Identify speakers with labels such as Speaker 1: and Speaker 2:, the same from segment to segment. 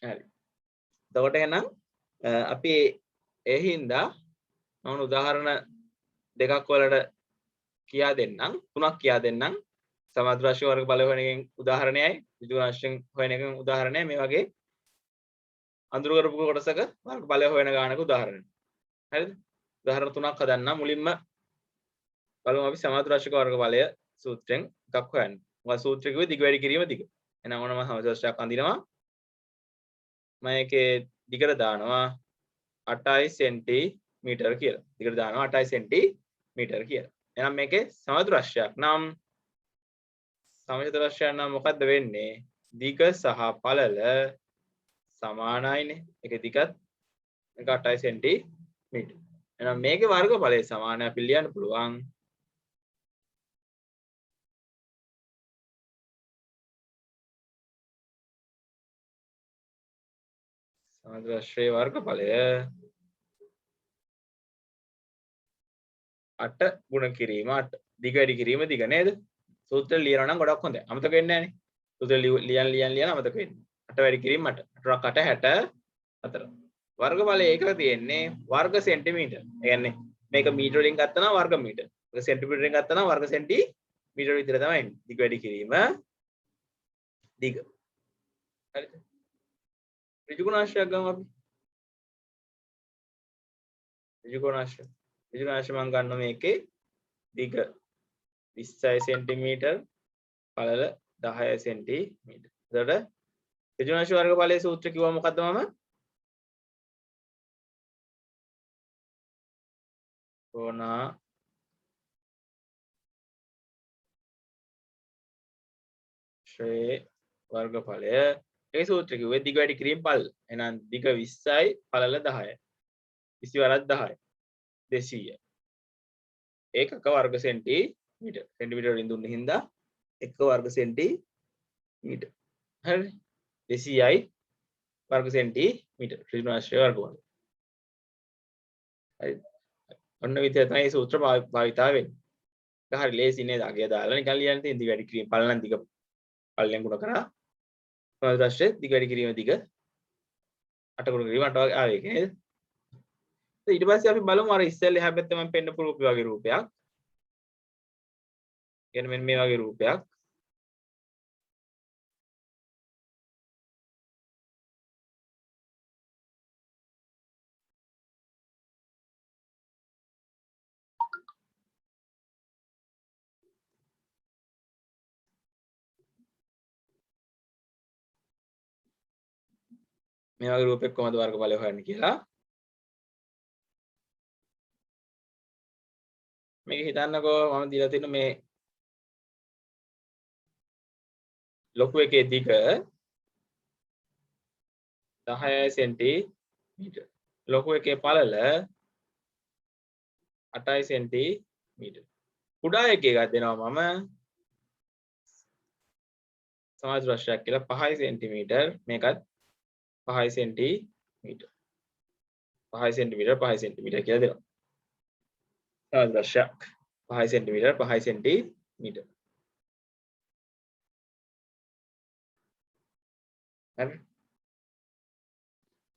Speaker 1: හරි. එතකොට එහෙනම් අපි ඒ හින්දා මම උදාහරණ දෙකක් වලට කියා දෙන්නම් තුනක් කියා දෙන්නම් සමාද්‍රශ්‍ය වර්ග බල හොයන එකෙන් උදාහරණයයි ඍජුවංශයෙන් හොයන එකෙන් උදාහරණයයි මේ වගේ අඳුරු කරපු කොටසක වර්ග බලය හොයන ගානක උදාහරණ. හරිද? උදාහරණ තුනක් හදන්නම්. මුලින්ම බලමු අපි සමාද්‍රශ්‍ය වර්ග බලය සූත්‍රයෙන් එකක් හොයන්න. මොකද සූත්‍රය කිව්වේ දිග වැඩි කිරීම දිග. එහෙනම් ඕනම සමාද්‍රශ්‍යයක් අඳිනවා. මම ඒකේ දිගට දානවා 8 සෙන්ටිමීටර කියලා. දිගට දානවා 8 සෙන්ටිමීටර කියලා. එහෙනම් මේකේ සමාද්‍රශ්‍යයක් නම් සමචතුරස්‍රයන් නම් මොකද්ද වෙන්නේ? දිග සහ පළල සමානයිනේ. ඒකේ දිගත් එක 8 සෙන්ටිමීටර. එහෙනම් මේකේ වර්ගඵලය සමානයි අපි ලියන්න පුළුවන්. සමචතුරස්‍රයේ වර්ගඵලය 8 ගුණ කිරීම 8 දිග වැඩි කිරීම දිග නේද? සූත්‍රය ලියනවා නම් ගොඩක් හොඳයි. අමතක වෙන්නේ නැහනේ. සූත්‍රය ලියන අමතක වෙන්නේ. 8 වැඩි කිරීම 8. 8 64. වර්ගඵලය ඒකක තියෙන්නේ වර්ග සෙන්ටිමීටර. ඒ කියන්නේ මේක මීටර වලින් ගත්තා නම් වර්ග මීටර. ඒක සෙන්ටිමීටර වලින් ගත්තා නම් වර්ග සෙන්ටිමීටර විතර තමයි එන්නේ. දිග වැඩි කිරීම දිග. හරිද? ඍජුගුණාංශයක් ගමු අපි. ඍජුගුණාංශය. ඍජුගුණාංශය මම ගන්නවා මේකේ දිග 26 සෙන්ටිමීටර පළල 10 සෙන්ටිමීටර. එතකොට ඍජුගුණාංශ වර්ගඵලයේ සූත්‍රය කිව්වා මොකද්ද මම? කොනා ශ්‍රේ වර්ගඵලය ඒ සූත්‍රය කිව්වේ දිග වැඩි කිරීම පළල. එහෙනම් දිග 20යි පළල 10යි. 20 වරක් 10යි. 200යි. ඒකක වර්ග සෙන්ටිමීටර. සෙන්ටිමීටර වලින් දුන්නේ හින්දා එක වර්ග සෙන්ටිමීටර. හරි. 200යි වර්ග සෙන්ටිමීටර. ත්‍රිමාශ්‍රය වර්ගඵලය. හරි. ඔන්න විදිය තමයි සූත්‍ර භාවිතා වෙන්නේ. ඒක හරි ලේසි නේද? අගය දාලා නිකන් ලියන්න තියෙන දිග වැඩි කිරීම පළල නම් දිග පළලෙන් ගුණ කරා. සමාද්‍රශ්‍ය දිග වැඩි කිරීම දිග 8 ගුණ කිරීම 8 වගේ ආවේ නේද? ඊට පස්සේ අපි බලමු අර ඉස්සෙල්ලා එහා පැත්තේ මම පෙන්නපු රූපය වගේ රූපයක්. කියන්නේ මෙන්න මේ වගේ රූපයක්. මේ වගේ රූපයක් කොහොමද වර්ගඵලය හොයන්නේ කියලා. මේක හිතන්නකෝ මම දීලා තියෙන මේ ලොකු එකේ දිග 10 සෙන්ටිමීටර. ලොකු එකේ පළල 8 සෙන්ටිමීටර. කුඩා එකේ එකක් දෙනවා මම සමාජ කියලා 5 සෙන්ටිමීටර. මේකත් 5 සෙන්ටිමීටර. 5 සෙන්ටිමීටර 5 සෙන්ටිමීටර කියලා දෙනවා. සමාජ 5 සෙන්ටිමීටර 5 සෙන්ටිමීටර. හරි.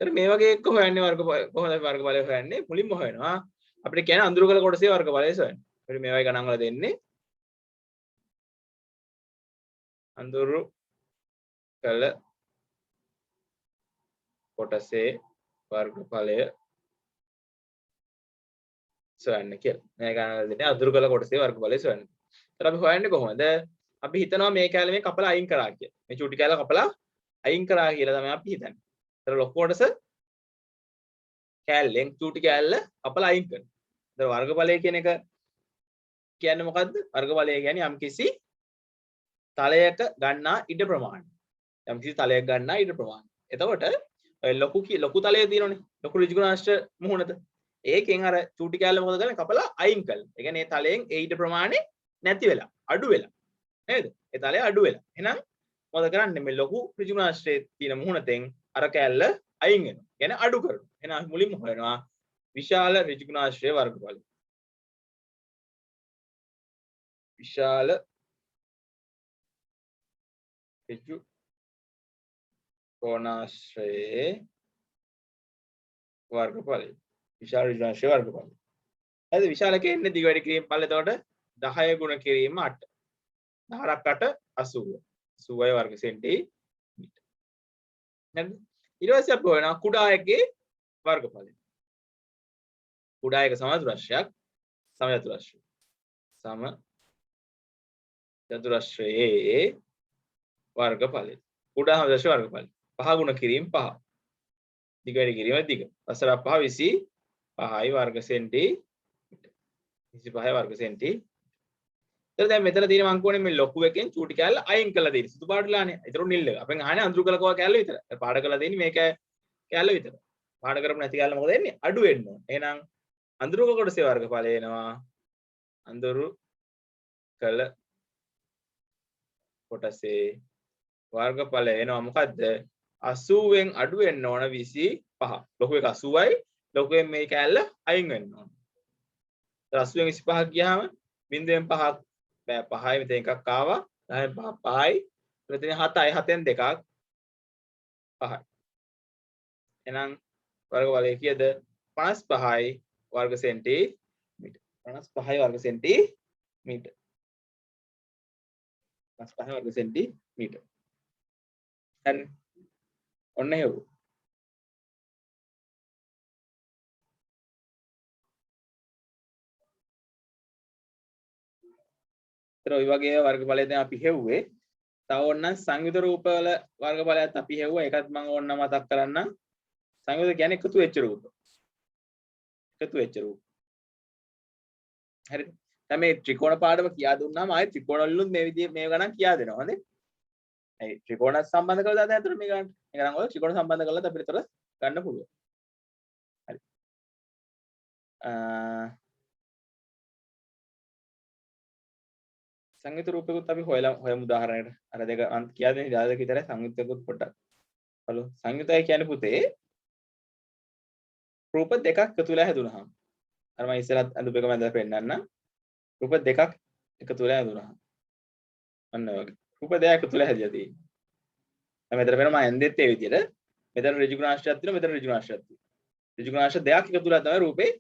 Speaker 1: එතන මේ වගේ එක්ක හොයන්නේ කොහොමද වර්ගඵලය හොයන්නේ? මුලින්ම හොයනවා අපිට කියන්නේ අඳුරු කළ කොටසේ වර්ගඵලය හොයන්න. අපිට මේ වගේ ගණන් වල දෙන්නේ අඳුරු කළ කොටසේ වර්ගඵලය සොයන්න කියලා. මේ ගණන් වල දෙන්නේ අඳුරු කළ කොටසේ වර්ගඵලය සොයන්න. ඒතර අපි හොයන්නේ කොහොමද? අපි හිතනවා මේ කැලේ මේ කපලා අයින් කරා කියලා. මේ චූටි කැලේ කපලා අයින් කරා කියලා තමයි අපි හිතන්නේ. ඒතර ලොකු කොටස කැලෙන් චූටි කැල්ල කපලා අයින් කරනවා. ඒතර වර්ගඵලය කියන එක කියන්නේ මොකද්ද? වර්ගඵලය කියන්නේ යම්කිසි තලයක ගන්නා ඉඩ ප්‍රමාණය. යම්කිසි තලයක ගන්නා ඉඩ ප්‍රමාණය. එතකොට ලොකු තලය තියෙනවනේ. ලොකු ඍජුගුණාංශ මුහුණත. ඒකෙන් අර චූටි කැල්ල මොකද කරන්නේ? කපලා අයින් කරනවා. ඒ කියන්නේ මේ තලයෙන් ඒ ඉඩ ප්‍රමාණය නැති වෙලා, අඩු වෙලා. නේද? ඒ තලය අඩු වෙලා. එහෙනම් මොකද කරන්නේ? මේ ලොකු ඍජුගුණාංශයේ තියෙන මුහුණතෙන් අර කැල්ල අයින් වෙනවා. කියන්නේ අඩු කරනවා. එහෙනම් මුලින්ම හොයනවා විශාල ඍජුගුණාංශයේ වර්ගඵලය. විශාල ඍජු කෝණාශ්‍රයේ වර්ගඵලය. විශාල ඍජුාශ්‍රයේ වර්ගඵලය. හරිද? විශාලකේ ඉන්නේ දිග වැඩි කිරීම ඵල. එතකොට 10 ගුණ කිරීම 8. 10ක් 8 80. 80 වර්ග සෙන්ටිමීටර. හරිද? ඊට පස්සේ අපි හොයනවා කුඩා එකේ වර්ගඵලය. කුඩා එක සමචතුරස්‍රයක් සමචතුරස්‍රය. සමචතුරස්‍රයේ වර්ගඵලය. කුඩා සමචතුරස්‍රයේ වර්ගඵලය. 5 ගුණ කිරීම 5. දිග වැඩි කිරීම දිග. වසර 5 25යි වර්ග සෙන්ටිමීටර. 25යි වර්ග සෙන්ටිමීටර. එතකොට දැන් මෙතන තියෙන මං කෝනේ මේ ලොකු එකෙන් චූටි කැල්ල අයින් කළා දෙන්නේ. සුදු පාටලානේ. ඒතර නිල් එක. අපෙන් අහන්නේ අඳුරු කළා කැල්ල විතර. පාට කළා දෙන්නේ මේක කැල්ල විතර. පාට කරපු නැති කැල්ල මොකද වෙන්නේ? අඩු වෙන්න ඕන. එහෙනම් අඳුරු කොටසේ වර්ගඵලය එනවා. අඳුරු කළ කොටසේ වර්ගඵලය එනවා මොකද්ද? 80න් අඩු වෙන්න ඕන 25. ලොකු එක 80යි. ලොකුෙන් මේ කැල්ල අයින් වෙන්න ඕන. 80න් 25ක් ගියාම 0.5ක් බෑ 5යි මෙතන එකක් ආවා. 10න් 5 5යි. මෙතන 7යි 7න් 2ක් 5යි. එහෙනම් වර්ගඵලය කීයද? 55යි වර්ග සෙන්ටිමීටර. 55යි වර්ග සෙන්ටිමීටර. 55යි වර්ග සෙන්ටිමීටර. හරි. ඔන්න එහෙම. ඔය වගේ වර්ගඵලය දැන් අපි හෙව්වේ. තව ඕනනම් සංයුත රූපවල වර්ගඵලයත් අපි හෙව්වා. ඒකත් මම ඕනනම් මතක් කරන්නම්. සංයුත කියන්නේ එකතු වෙච්ච රූප. එකතු වෙච්ච රූප. හරිද? දැන් මේ ත්‍රිකෝණ පාඩම කියා දුන්නාම ආයේ ත්‍රිකෝණ වලින් මේ විදිහේ මේ ගණන් කියා දෙනවා. හරිද? ඒ ත්‍රිකෝණ සම්බන්ධ කරලා දාන්න අතර මේ ගණන්. මේ ගණන් වල ත්‍රිකෝණ සම්බන්ධ කරලා අපිට ඒතර ගන්න පුළුවන්. හරි. සංයුත රූපෙකුත් අපි හොයමු උදාහරණයකට. අර දෙක අන්ත කියා දෙන්නේ දායක විතරයි සංයුතෙකුත් පොඩ්ඩක්. බලමු. සංයුතය කියන්නේ පුතේ රූප දෙකක් එකතු වෙලා හැදුනහම. අර මම ඉස්සෙල්ලත් අඳුපේක මැදලා පෙන්නන්නම්. රූප දෙකක් එකතු වෙලා හැදුනහම. අන්න වගේ. රූප දෙකක් එකතු වෙලා හැදිලා තියෙන්නේ. දැන් මෙතන වෙනවා මම ඇන්දෙත් ඒ විදිහට. මෙතන ඍජු ගුණාශ්‍රයක් තියෙනවා මෙතන ඍජු ගුණාශ්‍රයක් තියෙනවා. ඍජු ගුණාශ්‍ර දෙකක් එකතු වෙලා තමයි රූපේ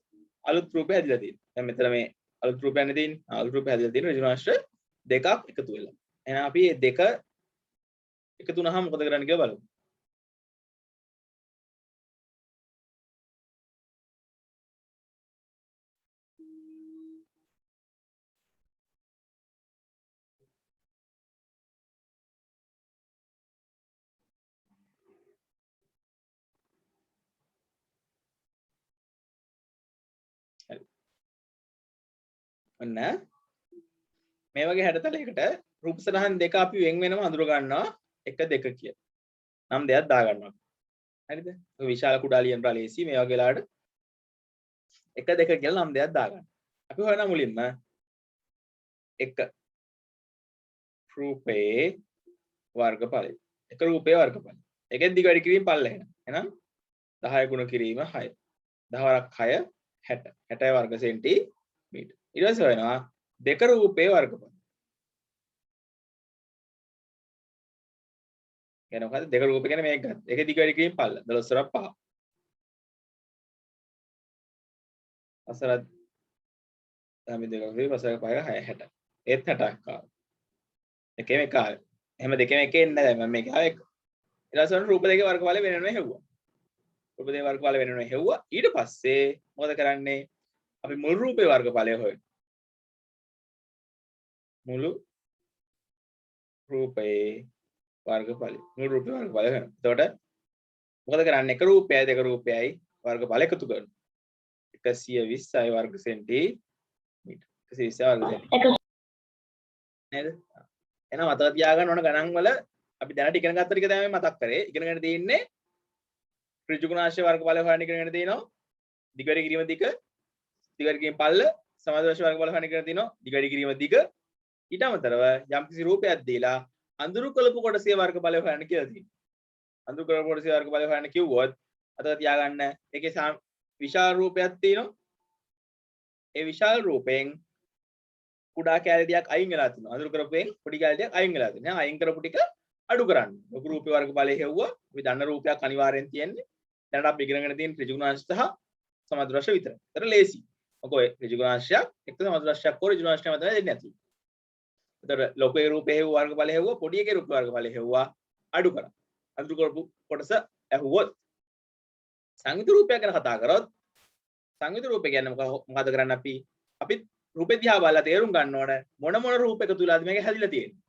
Speaker 1: අලුත් රූපේ හැදිලා තියෙන්නේ. දැන් මෙතන මේ අලුත් රූපයන්නේ තියෙන්නේ. අලුත් රූපේ හැදිලා තියෙන ඍජු ගුණාශ්‍ර දෙකක් එකතු වෙලා. එහෙනම් අපි මේ දෙක එකතු වුණාම මොකද කරන්න කියලා බලමු. හරි. ඔන්න මේ වගේ හැඩතලයකට රූප සටහන් දෙක අපි වෙන් වෙනම අඳුර ගන්නවා 1 2 කියලා. නම් දෙකක් දා ගන්නවා. හරිද? ඔය විශාල කුඩා ලියන ප්‍රලේසි මේ වගේ වෙලාවට 1 2 කියලා නම් දෙකක් දා ගන්න. අපි හොයනවා මුලින්ම එක රූපේ වර්ගඵලය. එක රූපේ වර්ගඵලය. එකෙන් දිග වැඩි කිරීම පල්ල එහෙනම්. එහෙනම් 10 ගුණ කිරීම 6. 10 වරක් 6 60. 60 වර්ග සෙන්ටිමීටර. ඊට පස්සේ හොයනවා දෙක රූපේ වර්ගඵලය. කියන්නේ මොකද්ද? දෙක රූපේ කියන්නේ මේක ගන්න. එකේ දිග වැඩි කිරීම පල්ල 12 වරක් 5. අසරත් අපි දෙකක් විතර පස්සක 5 60. ඒත් 60ක් ආවා. එකේම එක ආවේ. එහෙම දෙකේම එකේ එන්නේ නැහැ. මම මේක ආවේ එක. ඊට පස්සේ රූප දෙකේ වර්ගඵලය වෙනම හෙව්වා. රූප දෙකේ වර්ගඵලය වෙනම හෙව්වා. ඊට පස්සේ මොකද කරන්නේ? අපි මුළු රූපේ වර්ගඵලය හොයනවා. මුළු රූපේ වර්ගඵලය. මුළු රූපේ වර්ගඵලය හොයනවා. එතකොට මොකද කරන්නේ? එක රූපයයි දෙක රූපයයි වර්ගඵල එකතු කරනවා. 120යි වර්ග සෙන්ටිමීටර. 120යි වර්ග සෙන්ටිමීටර. නේද? එහෙනම් මතක තියාගන්න ඕන ගණන් වල අපි දැනට ඉගෙන ගත්ත ටික තමයි මතක් කරේ. ඉගෙනගෙන තියෙන්නේ ඍජු ගුණාශ්‍රය වර්ගඵල හොයන්න ඉගෙනගෙන තියෙනවා. දිග වැඩි කිරීම දිග, දිග වැඩි කිරීම පල්ල, සමාදර්ශ වර්ගඵල හොයන්න ඉගෙන තියෙනවා. දිග වැඩි කිරීම දිග. ඊට අමතරව යම්කිසි රූපයක් දීලා අඳුරු කළපු කොටසේ වර්ගඵල හොයන්න කියලා තියෙනවා. අඳුරු කළපු කොටසේ වර්ගඵල හොයන්න කිව්වොත් මතක තියාගන්න ඒකේ විශාල රූපයක් තියෙනවා. ඒ විශාල රූපයෙන් කුඩා කැලේ ටිකක් අයින් වෙලා තියෙනවා. අඳුරු කරපුවෙන් පොඩි කැලේ ටිකක් අයින් වෙලා තියෙනවා. අයින් කරපු ටික අඩු කරන්න. ලොකු රූපේ වර්ගඵලය හෙව්වා. අපි දන්න රූපයක් අනිවාර්යෙන් තියෙන්නේ. දැනට අපි ඉගෙනගෙන තියෙන ත්‍රිජුගුණාංශ සහ සමද්‍රශ්‍ය විතරයි. ඒතර ලේසි. මොකෝ ත්‍රිජුගුණාංශයක් එක්ක සමද්‍රශ්‍යයක් හෝ ත්‍රිජුගුණාංශයක් මත දෙන්නේ නැති. ඒතර ලොකු රූපේ හෙව්වා වර්ගඵලය හෙව්වා. පොඩි එකේ රූපේ වර්ගඵලය හෙව්වා. අඩු කරා. අඩු කරපු කොටස ඇහුවොත් සංයුත රූපයක් ගැන කතා කරොත් සංයුත රූපය කියන්නේ මොකද කරන්නේ අපි රූපේ දිහා බලලා තේරුම් ගන්න ඕන මොන රූප එකතු වෙලාද මේක හැදිලා තියෙන්නේ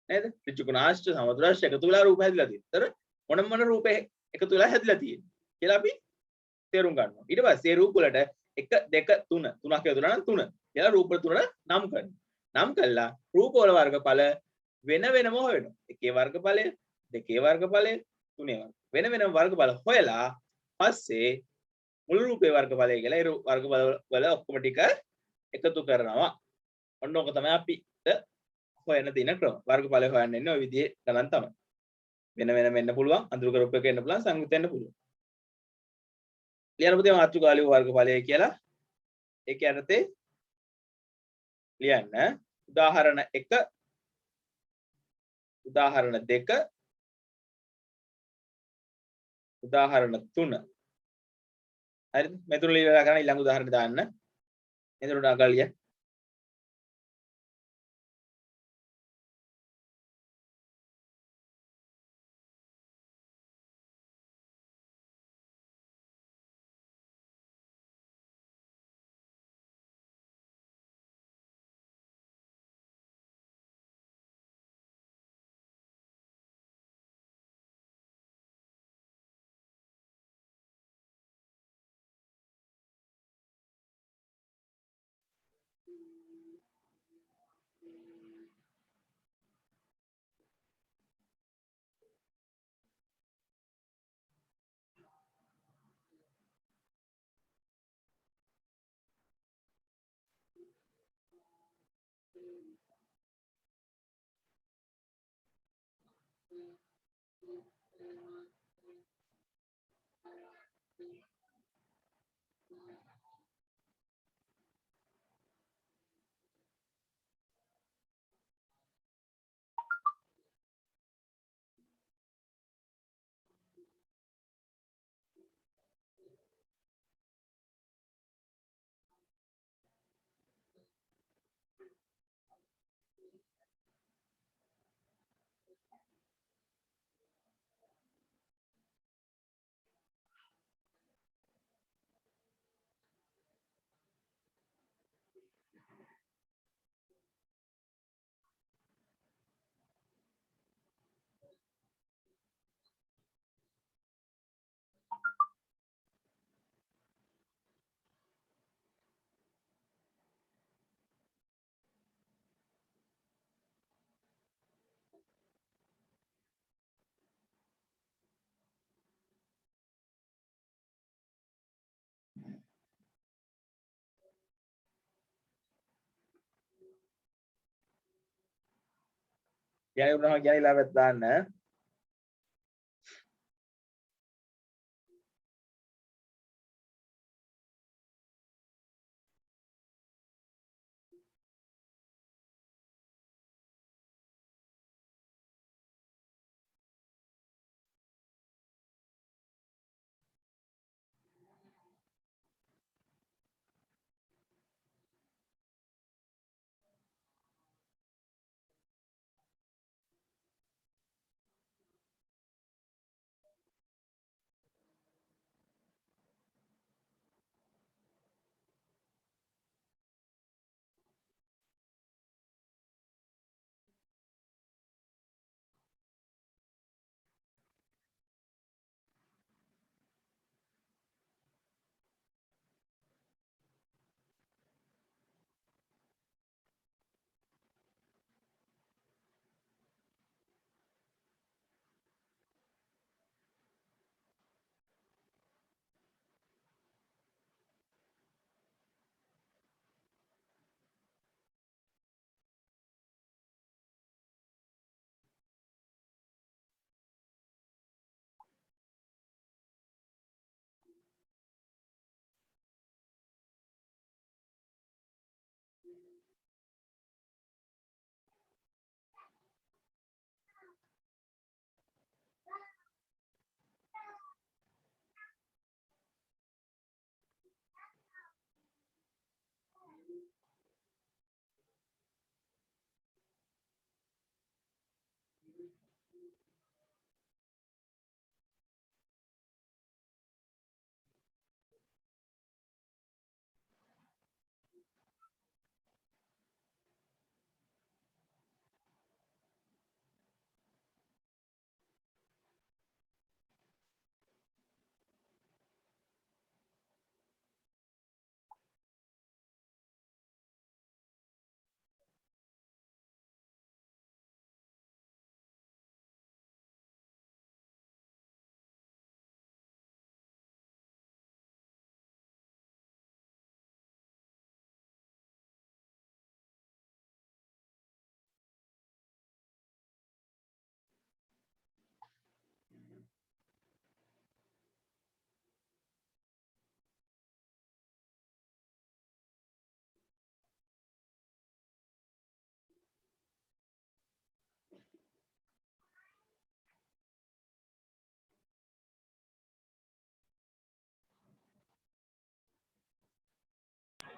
Speaker 1: නේද? ත්‍රිජුගුණාංශ සමද්‍රශ්‍ය එකතු වෙලා රූප හැදිලා තියෙනවා. ඒතර මොන රූප එකතු වෙලා හැදිලා තියෙන්නේ කියලා අපි තේරුම් ගන්නවා. ඊට පස්සේ රූප වලට 1 2 3 තුනක් එකතු වෙනා නම් 3 කියලා රූප වල තුනට නම් කරනවා. නම් කළා රූප වල වර්ගඵල වෙන වෙනම හොයනවා. එකේ වර්ගඵලය, දෙකේ වර්ගඵලය, තුනේ වෙන වෙනම වර්ගඵල හොයලා පස්සේ මුළු රූපේ වර්ගඵලය කියලා ඒ වර්ගඵල වල ඔක්කොම ටික එකතු කරනවා. ඔන්න ඕක තමයි අපිට හොයන්න තියෙන ක්‍රම. වර්ගඵලය හොයන්න ඉන්නේ ওই විදිහේ ගණන් තමයි. වෙන වෙනම එන්න පුළුවන්, අඳුරු කරපු එක එන්න පුළුවන්, සංයුක්ත එන්න පුළුවන්. ලියන්න පුතේ මාතෘකාලිය වර්ගඵලය කියලා. ඒක යටතේ ලියන්න උදාහරණ 1, උදාහරණ 2, උදාහරණ 3. හරිද? මෙතන ලියලා ගන්න ඊළඟ උදාහරණ දාන්න. එතකොට අගලිය යයි උනහම කියන ඉලාවත් දාන්න.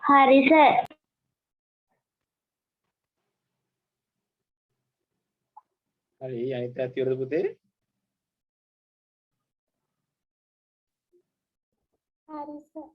Speaker 2: හරි සර්.
Speaker 1: හරි අනිත් පැත්ත ඉවරද පුතේ?
Speaker 2: හරි සර්.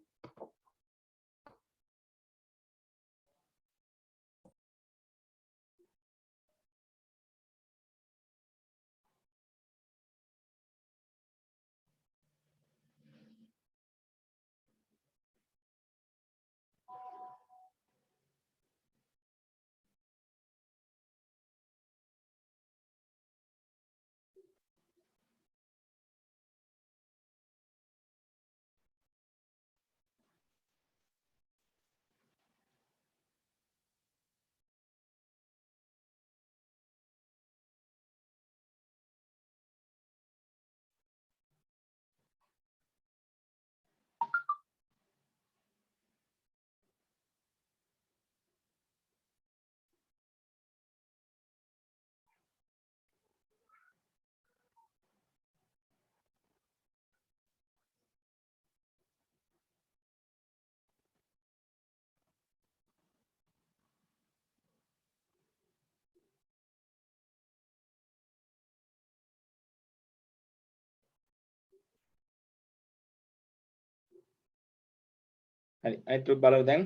Speaker 1: හරි අනිත් ටික බලමු දැන්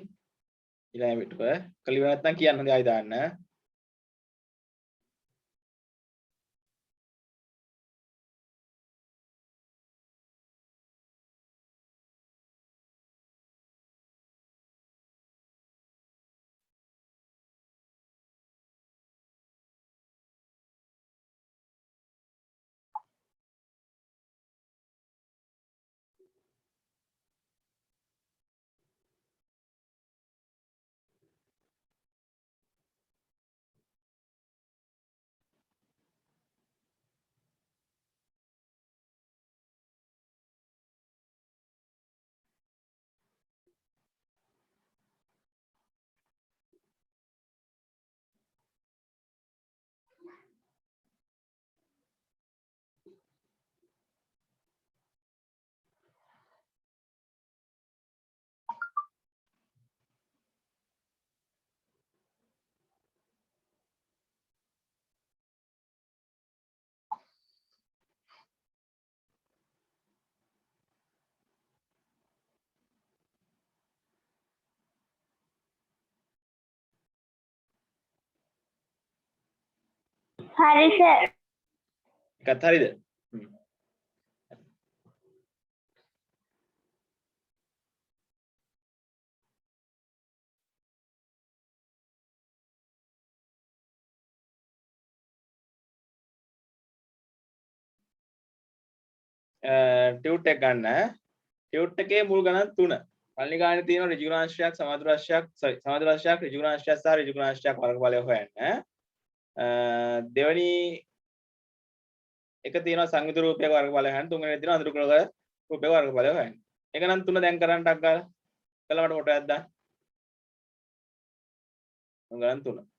Speaker 1: ඊළඟ පිටුව. කලිව නැත්නම් කියන්න හොඳයි ආයි දාන්න.
Speaker 2: හරි සර්.
Speaker 1: එකත් හරිද? හ්ම්. ටියුට් එක ගන්න. ටියුට් එකේ මුල් ගණන් 3. පළවෙනි ගානේ තියෙනවා ඍජු ගුණාංශයක් සමාන්තර රාශියක් සමාන්තර රාශියක් ඍජු ගුණාංශයක් සහ ඍජු ගුණාංශයක් වර්ගඵලය හොයන්න. දෙවෙනි එක තියෙනවා සංයුත රූපයක වර්ගඵලය හොයන්න. තුන්වෙනි තියෙනවා අඳුරු කුලක රූපයක වර්ගඵලය හොයන්න. ඒක නම් 3 දැන් කරන්න ටක් ගාලා. කළා මට ෆොටෝයක් දාන්න. ගණන් 3.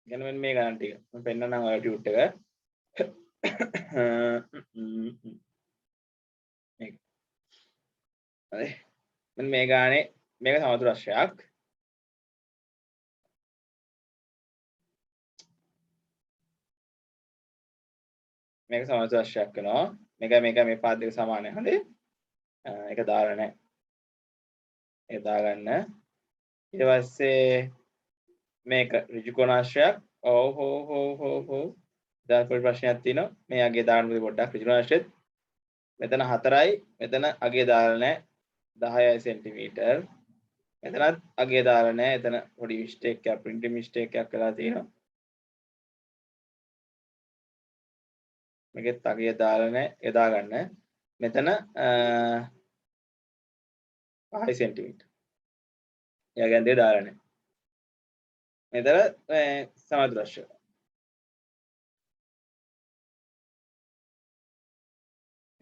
Speaker 1: ගැන මෙන්න මේ ගණන් ටික. මම පෙන්නන්නම් ඔයාලට ටියුට් එක. මේක. හරි. මෙන්න මේ ගානේ මේක සමතුල රාශියක්. මේක සමතුල රාශියක් වෙනවා. මේක මේ පාත් දෙක සමානයි. හරි. ඒක දාලා නැහැ. ඒක දාගන්න. ඊට පස්සේ මේක ඍජු කොණාංශයක්. ඔව් දැන් පොඩි ප්‍රශ්නයක් තියෙනවා. මේ අගේ දාන්න පොඩ්ඩක් ඍජු කොණාංශෙත්. මෙතන 4යි. මෙතන අගේ දාලා නැහැ. 10යි සෙන්ටිමීටර්. මෙතනත් අගේ දාලා නැහැ. එතන පොඩි මිස්ටේක් එකක් ප්‍රින්ටින් මිස්ටේක් එකක් වෙලා තියෙනවා. මේකෙත් අගේ දාලා නැහැ. ඒ දාගන්න. මෙතන 5 සෙන්ටිමීටර්. එයාගෙන් දෙය දාලා නැහැ. මෙතන සමතුල රාශිය.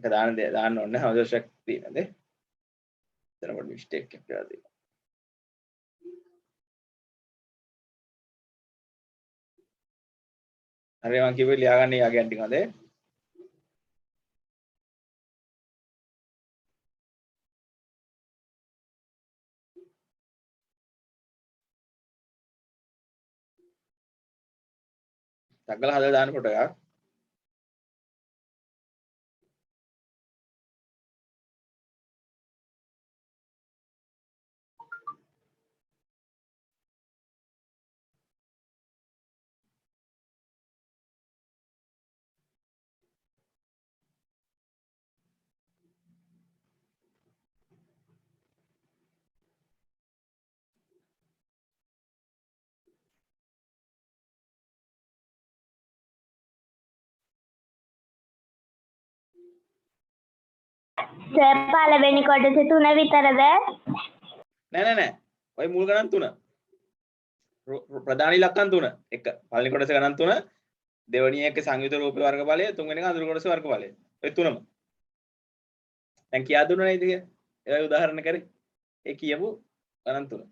Speaker 1: එක දාන්න ඕනේ අවශ්‍යයක් තියෙනද එතනකොට මිස්ටේක් එකක් වෙලා තියෙනවා හරි මම කිව්වේ ලියාගන්න යාගයන් ටික හොඳේ තග්ගල හදලා දාන්න ෆොටෝ එකක්
Speaker 2: සර් පළවෙනි කොටස 3 විතරද?
Speaker 1: නෑ ඔය මුල් ගණන් 3 ප්‍රධාන ඉලක්කම් 3 එක පළවෙනි කොටසේ ගණන් 3 දෙවෙනි එක සංයුත රූපේ වර්ගඵලය තුන්වෙනි එක අඳුරු කොටසේ වර්ගඵලය ඔය තුනම දැන් කියා දුන්නා නේද ඒවයි උදාහරණ කරේ ඒ කියමු ගණන් 3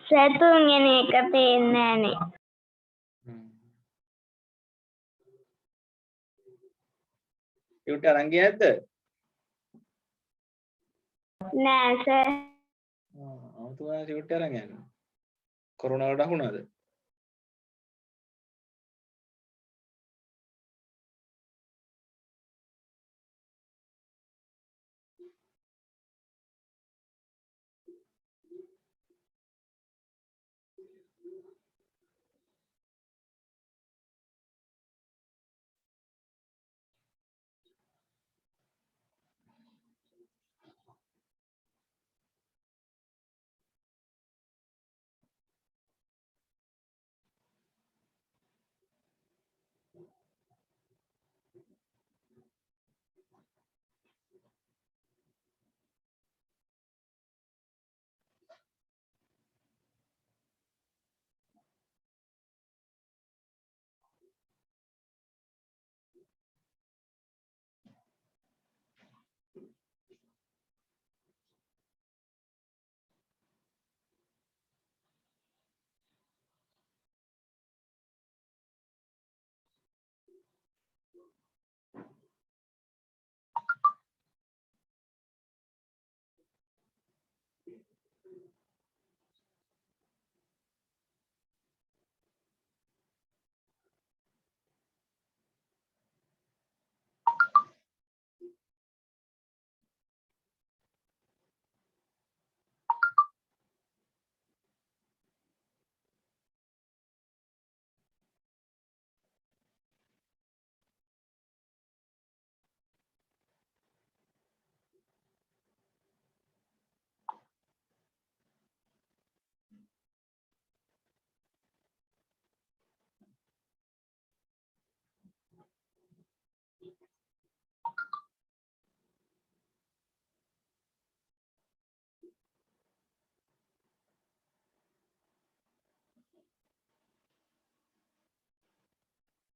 Speaker 2: සර් තුන්වෙනි එක පේන්නේ නෑනේ.
Speaker 1: ෂූට් අරන් ගියේ නැද්ද?
Speaker 2: නෑ සර්.
Speaker 1: අමුතුවෙන් ෂූට් අරන් යන්නේ. කොරෝනා වලට අහුණාද?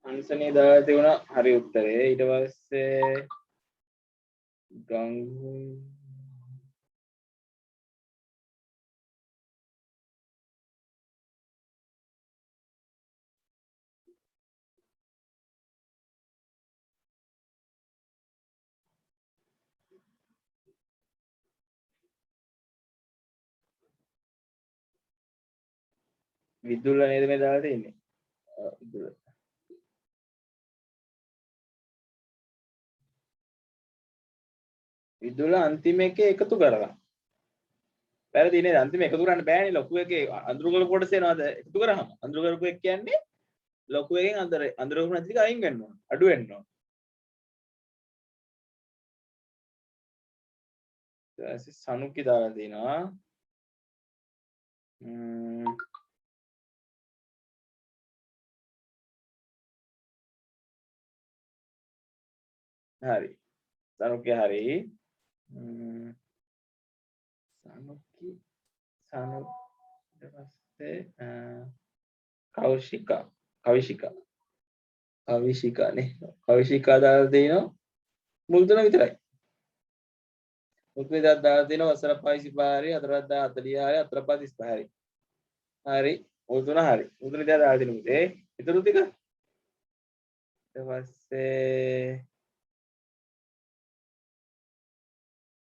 Speaker 1: අන්සනේ දාලා තිබුණා හරි උත්තරේ. ඊට පස්සේ ගංගු විදුල්ල නේද මේ දාලා තියෙන්නේ? විදුල්ල. විදුල්ල අන්තිම එකේ එකතු කරලා. වැරදි නේද? අන්තිම එකතු කරන්න බෑනේ ලොකු එකේ අඳුරු කරපු කොටස එනවාද එකතු කරාම? අඳුරු කරපු එක කියන්නේ ලොකු එකෙන් අඳුරු කරපු නැති ටික අයින් වෙන්න ඕන. අඩු වෙන්න ඕන. ඊට පස්සේ සනුකි දාලා දිනවා. හරි. සනුකි හරි. සනුකි සනු ඊට පස්සේ කවිශිකා නේ. කවිශිකා දාලා දිනවා. මුල් තුන විතරයි. මුල් දෙක දාලා දිනවා වසර 55 හරි 440 හරි 435 හරි. හරි. මුල් තුන හරි. මුල් තුන දාලා දිනමු. ඊටු ටික ඊට පස්සේ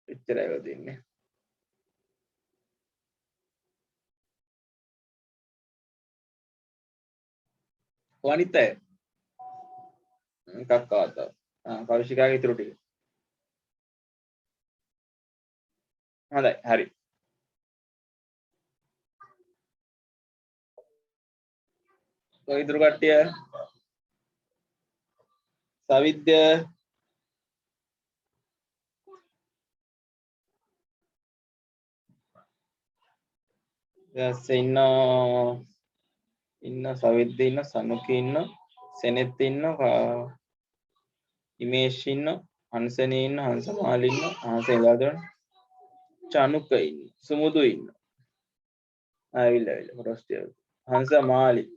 Speaker 1: එච්චරයි වෙදින්නේ. වනිත් අය එකක් ආවා. කවිශිකාගේ ඊටු ටික. හොඳයි. හරි. ඔය ඉතුරු කට්ටිය සවිද්‍ය ඉන්න සවිද්‍ය ඉන්න සනුකි ඉන්න සෙනෙත් ඉන්න ඉමේෂ් ඉන්න හංසනේ ඉන්න හංසමාලි ඉන්න හංසෙලාදන චනුක ඉන්න සුමුදු ඉන්න ආවිල්ලා රොස්ටිය හංසමාලි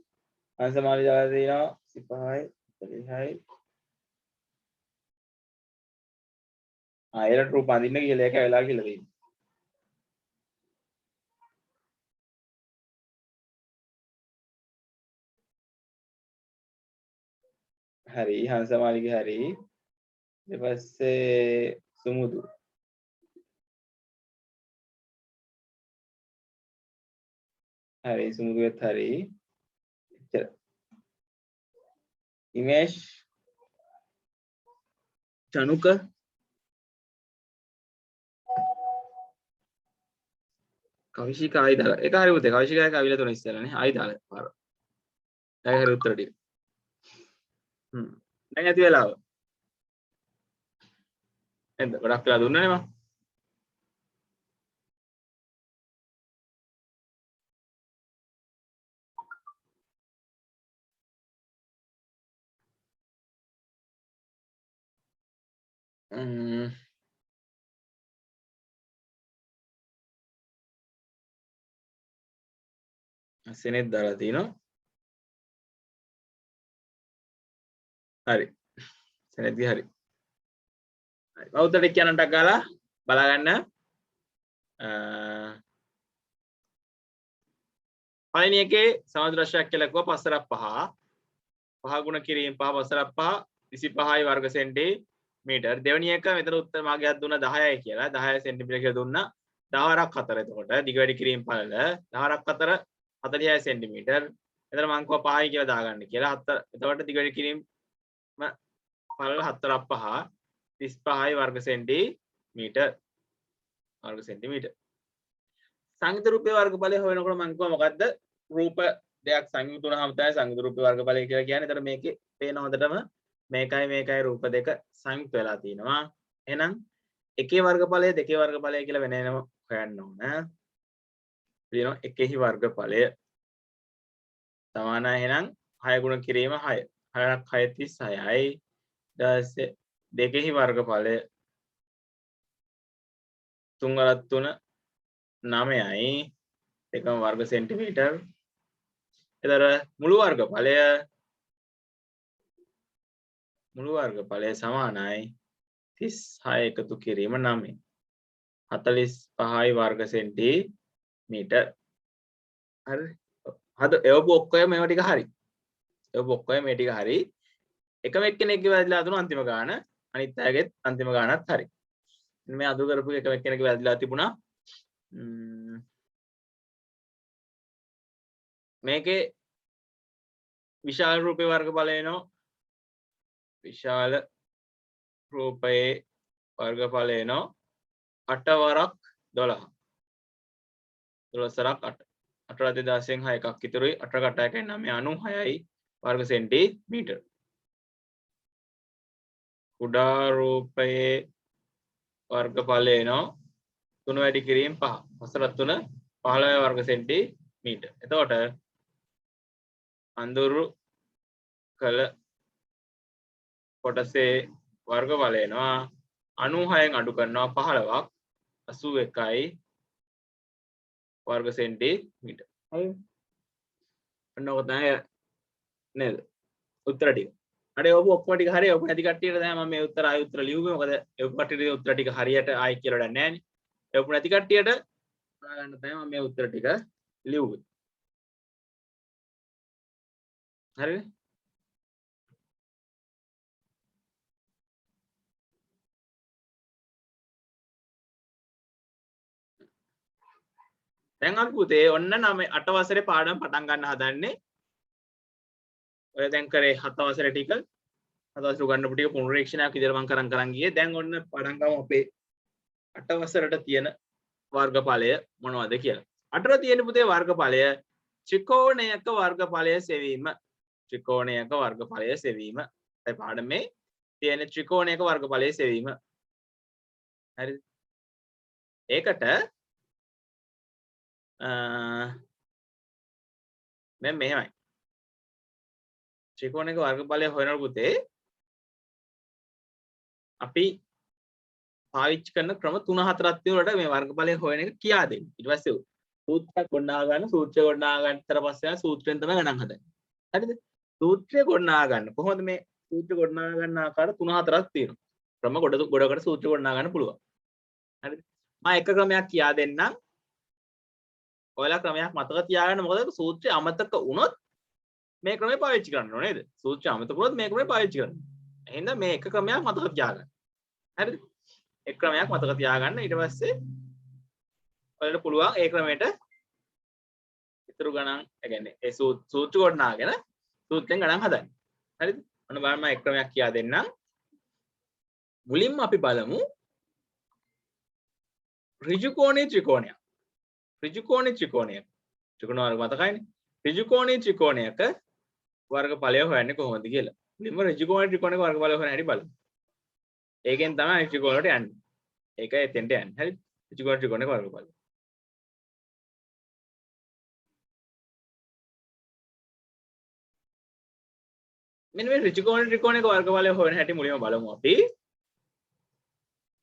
Speaker 1: දාලා දෙනවා සිපහයි 40යි එලට රූප අඳින්න කියලා ඒක වෙලා කියලා දෙන්න. හරි හංසමාලිගේ හරි ඊට පස්සේ සුමුදු හරි සුමුදුත් හරි එච්චර ඉමේෂ් චනුක කවිශික ආයිදාල ඒක හරි පුතේ කවිශිකයි කවිලා තුන ඉස්සෙල්ලානේ ආයිදාල පාර දැන් හරි උත්තර ටික දැන් ඇති වෙලාව එන්න ගොඩක් වෙලා දුන්නනේ මම සෙනෙත් දාලා තිනවා හරි සෙනෙත්ගේ හරි හරි බෞද්ධට කියනටක් ගාලා බලා ගන්න පළවෙනි එකේ සමද්‍ර රාශියක් කියලා කිව්වා පස්සරක් 5 5 ගුණ කිරීම 5 පස්සරක් 5 25යි වර්ග සෙන්ටිමීටර් දෙවෙනි එක මෙතන උත්තර මාගයක් දුන්නා 10යි කියලා 10 සෙන්ටිමීටර කියලා දුන්නා 10ක් 4 එතකොට දිග වැඩි කිරීම පළල 10ක් 4 46 සෙන්ටිමීටර එතන මං කිව්වා 5යි කියලා දාගන්න කියලා 7 එතකොට දිග වැඩි කිරීම පළල 4ක් 5 35යි වර්ග සෙන්ටිමීටර සංයුත රූපේ වර්ගඵලය හොයනකොට මම කිව්වා මොකද්ද රූප දෙයක් සංයුත වුණාම තමයි සංයුත රූපේ වර්ගඵලය කියලා කියන්නේ. ඒතර මේකේ පේන හොඳටම මේකයි රූප දෙක සංයුක්ත වෙලා තිනවා. එහෙනම් එකේ වර්ගඵලය දෙකේ වර්ගඵලය කියලා වෙන වෙනම හොයන්න ඕන. පිළිනො එකෙහි වර්ගඵලය සමානයි එහෙනම් 6 ගුණ කිරීම 6. 6ක් 6 36යි. ඊට දෙකෙහි වර්ගඵලය 3 වරක් 3 9යි එකම වර්ග සෙන්ටිමීටර්. එතන මුළු වර්ගඵලය සමානයි 36 එකතු කිරීම 9 45යි වර්ග සෙන්ටිමීටර්. හරි. හද එවපු ඔක්කොම මේවා ටික හරි. එවපු ඔක්කොම මේ ටික හරි. එකම එක්කෙනෙක්ගේ වැරදිලා දුන අන්තිම ගාන අනිත් අයගෙත් අන්තිම ගානත් හරි. මේ අඳු කරපු එකම එක්කෙනෙක්ගේ වැරදිලා තිබුණා. මේකේ විශාල රූපේ වර්ගඵලය එනවා විශාල රූපයේ වර්ගඵලය එනවා 8 වරක් 12 12 8 8 රද 10න් 6 එකක් ඉතුරුයි 8 කට 1යි 996යි වර්ග සෙන්ටිමීටර. කුඩා රූපයේ වර්ගඵලය එනවා 3 වැඩි කිරීම 5 පසරක් 3 15 වර්ග සෙන්ටිමීටර. එතකොට අඳුරු කළ කොටසේ වර්ගඵලය එනවා 96න් අඩු කරනවා 15ක් 81යි වර්ග සෙන්ටිමීටර. හරි. ඔන්න ඔක තමයි නේද? උත්තර ටික. හරි ඔබ ඔක්කොම ටික හරි ඔබ නැති කට්ටියට තමයි මම මේ උත්තර ආයි උත්තර ලියුවේ. මොකද ඒ කට්ටියට උත්තර ටික හරියට ආයි කියලා වැඩක් නැහැ නේ. ඒ ඔබ නැති කට්ටියට හොයාගන්න තමයි මම මේ උත්තර ටික ලියුවේ. හරිද? දැන් අපි පුතේ ඔන්න 8 වසරේ පාඩම පටන් ගන්න හදන්නේ. ඔය දැන් කරේ 7 වසරේ ටික 7 වසරේ උගන්නපු ටික පුනරීක්ෂණයක් විදිහට මම කරන් ගියේ. දැන් ඔන්න පටන් ගමු අපේ 8 වසරට තියෙන වර්ගඵලය මොනවද කියලා. 8 ට තියෙන පුතේ වර්ගඵලය ත්‍රිකෝණයක වර්ගඵලය සෙවීම. ත්‍රිකෝණයක වර්ගඵලය සෙවීම. ඒ පාඩමේ තියෙන ත්‍රිකෝණයක වර්ගඵලය සෙවීම. හරිද? ඒකට මෙන්න මෙහෙමයි. ත්‍රිකෝණයක වර්ගඵලය හොයනකොට පුතේ අපි පාවිච්චි කරන ක්‍රම 3-4ක් තියෙනකොට මේ වර්ගඵලය හොයන එක කියා දෙන්න. ඊට පස්සේ සූත්‍රයක් ගොඩනගා ගන්න. සූත්‍රය ගොඩනගා ගන්නතර පස්සේ සූත්‍රයෙන් තමයි ගණන් හදන්නේ. හරිද? සූත්‍රය ගොඩනගා ගන්න. කොහොමද මේ සූත්‍ර ගොඩනගා ගන්න ආකාර 3-4ක් තියෙනවා. ක්‍රම ගොඩකට සූත්‍ර ගොඩනගා ගන්න පුළුවන්. හරිද? මම එක ක්‍රමයක් කියා දෙන්නම්. ඔයාලා ක්‍රමයක් මතක තියාගන්න. මොකද සූත්‍රය අමතක වුණොත් මේ ක්‍රමය පාවිච්චි කරන්න ඕනේ නේද? සූත්‍රය අමතක වුණොත් මේ ක්‍රමය පාවිච්චි කරන්න. එහෙනම් මේ එක ක්‍රමයක් මතක තියාගන්න. හරිද? එක් ක්‍රමයක් මතක තියාගන්න. ඊට පස්සේ ඔයාලට පුළුවන් ඒ ක්‍රමයට ඉතුරු ගණන් ඒ කියන්නේ ඒ සූත්‍ර ගොඩනගාගෙන සූත්‍රයෙන් ගණන් හදන්න. හරිද? ඔන්න බලන්න මම එක් ක්‍රමයක් කියා දෙන්නම්. මුලින්ම අපි බලමු ඍජු කෝණී ත්‍රිකෝණයක්. ඍජු කෝණී ත්‍රිකෝණයක්. ත්‍රිකෝණ වර්ග මතකයිනේ. ඍජු කෝණී ත්‍රිකෝණයක වර්ගඵලය හොයන්නේ කොහොමද කියලා. මුලින්ම ඍජු කෝණී ත්‍රිකෝණයක වර්ගඵලය හොයන හැටි බලමු. ඒකෙන් තමයි ත්‍රිකෝණයට යන්නේ. ඒකයි එතෙන්ට යන්නේ. හරිද? ඍජු කෝණී ත්‍රිකෝණයක වර්ගඵලය. මෙන්න මේ ඍජු කෝණී ත්‍රිකෝණයක වර්ගඵලය හොයන හැටි මුලින්ම බලමු අපි.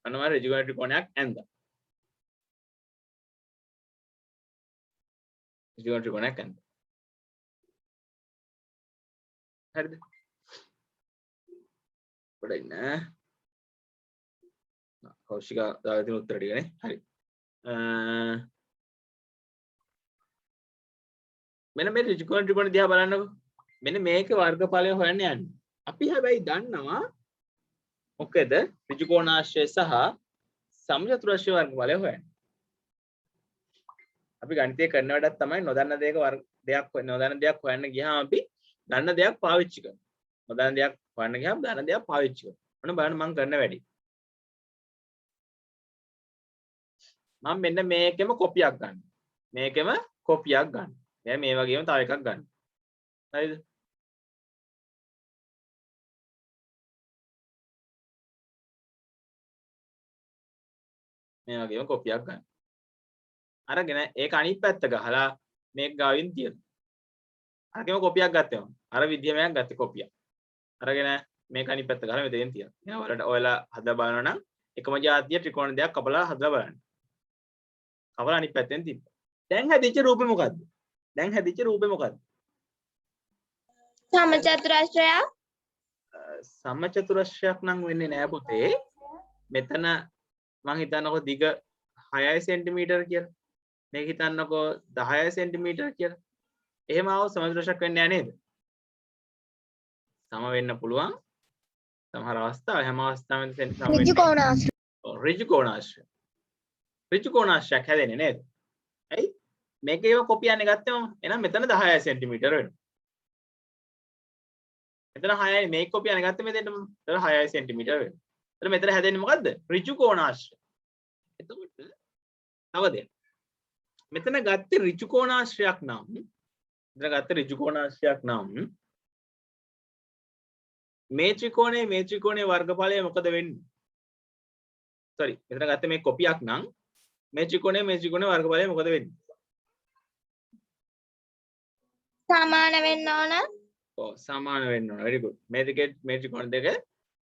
Speaker 1: අන්න මම ඍජු කෝණී ත්‍රිකෝණයක් ඇඳලා. ඍජු කෝණී ත්‍රිකෝණයක් ඇඳලා. හරිද? පොඩ්ඩක් ඉන්න. කෞශිකා දාලා තියෙන උත්තර ටිකනේ. හරි. මෙන්න මේ ඍජු කෝණ ත්‍රිකෝණ දිහා බලන්නකෝ. මෙන්න මේක වර්ගඵලය හොයන්න යන්නේ. අපි හැබැයි දන්නවා මොකද ඍජු කෝණාශ්‍රය සහ සමචතුරාශ්‍රය වර්ගඵලය හොයන්නේ. අපි ගණිතය කරන වැඩක් තමයි නොදන්න දෙයක් හොයන්න ගියාම අපි දන්න දෙයක් පාවිච්චි කරනවා. නොදන්න දෙයක් හොයන්න ගියාම දන්න දෙයක් පාවිච්චි කරනවා. ඔන්න බලන්න මම කරන වැඩි. මම මෙන්න මේකෙම කොපියක් ගන්න. මේකෙම කොපියක් ගන්න. දැන් මේ වගේම තව එකක් ගන්න. හරිද? මේ වගේම කොපියක් ගන්න. අරගෙන ඒක අනිත් පැත්ත ගහලා මේක ගාවින් තියනවා. අරගෙන කොපියක් ගත්තේ මම. අර විදියමයක් ගත්තේ කොපියක්. අරගෙන මේක අනිත් පැත්ත ගහලා මෙතෙන් තියනවා. එහෙනම් වලට ඔයාලා හදලා බලනවා නම් එකම જાතිය ත්‍රිකෝණ දෙකක් කපලා හදලා බලන්න. කපලා අනිත් පැත්තෙන් තිබ්බා. දැන් හැදිච්ච රූපේ මොකද්ද? දැන් හැදිච්ච රූපේ මොකද්ද?
Speaker 2: සමචතුරාශ්‍රය.
Speaker 1: සමචතුරස්‍රයක් නම් වෙන්නේ නෑ පුතේ. මෙතන මං හිතන්නකෝ දිග 6 සෙන්ටිමීටර කියලා. මේක හිතන්නකෝ 10 සෙන්ටිමීටර කියලා. එහෙම ආව සමචතුරස්‍රයක් වෙන්නේ නෑ නේද? සම වෙන්න පුළුවන්. සමහර අවස්ථා හැම අවස්ථාවෙම සම වෙන්නේ. ඍජු කෝණාශ්‍රය. ඍජු කෝණාශ්‍රය. ඍජු කෝණාශ්‍රයක් හැදෙන්නේ නේද? ඇයි? මේකේම කොපියන්නේ ගත්තම එහෙනම් මෙතන 10 සෙන්ටිමීටර වෙනවා. මෙතන 6යි මේක කොපියන්නේ ගත්තම මෙතන 6 සෙන්ටිමීටර වෙනවා. එතන මෙතන හැදෙන්නේ මොකද්ද? ඍජු කෝණාශ්‍රය. එතකොට තව දෙයක්. මෙතන ගත්තේ ඍජු කෝණාශ්‍රයක් නම් මේ ත්‍රිකෝණයේ වර්ගඵලය මොකද වෙන්නේ? sorry මෙතන ගත්තේ මේ කොපියක් නම් මේ ත්‍රිකෝණයේ වර්ගඵලය මොකද වෙන්නේ?
Speaker 2: සමාන වෙන්න ඕන.
Speaker 1: ඔව් සමාන වෙන්න ඕන. very good. මේ ත්‍රිකෝණ දෙක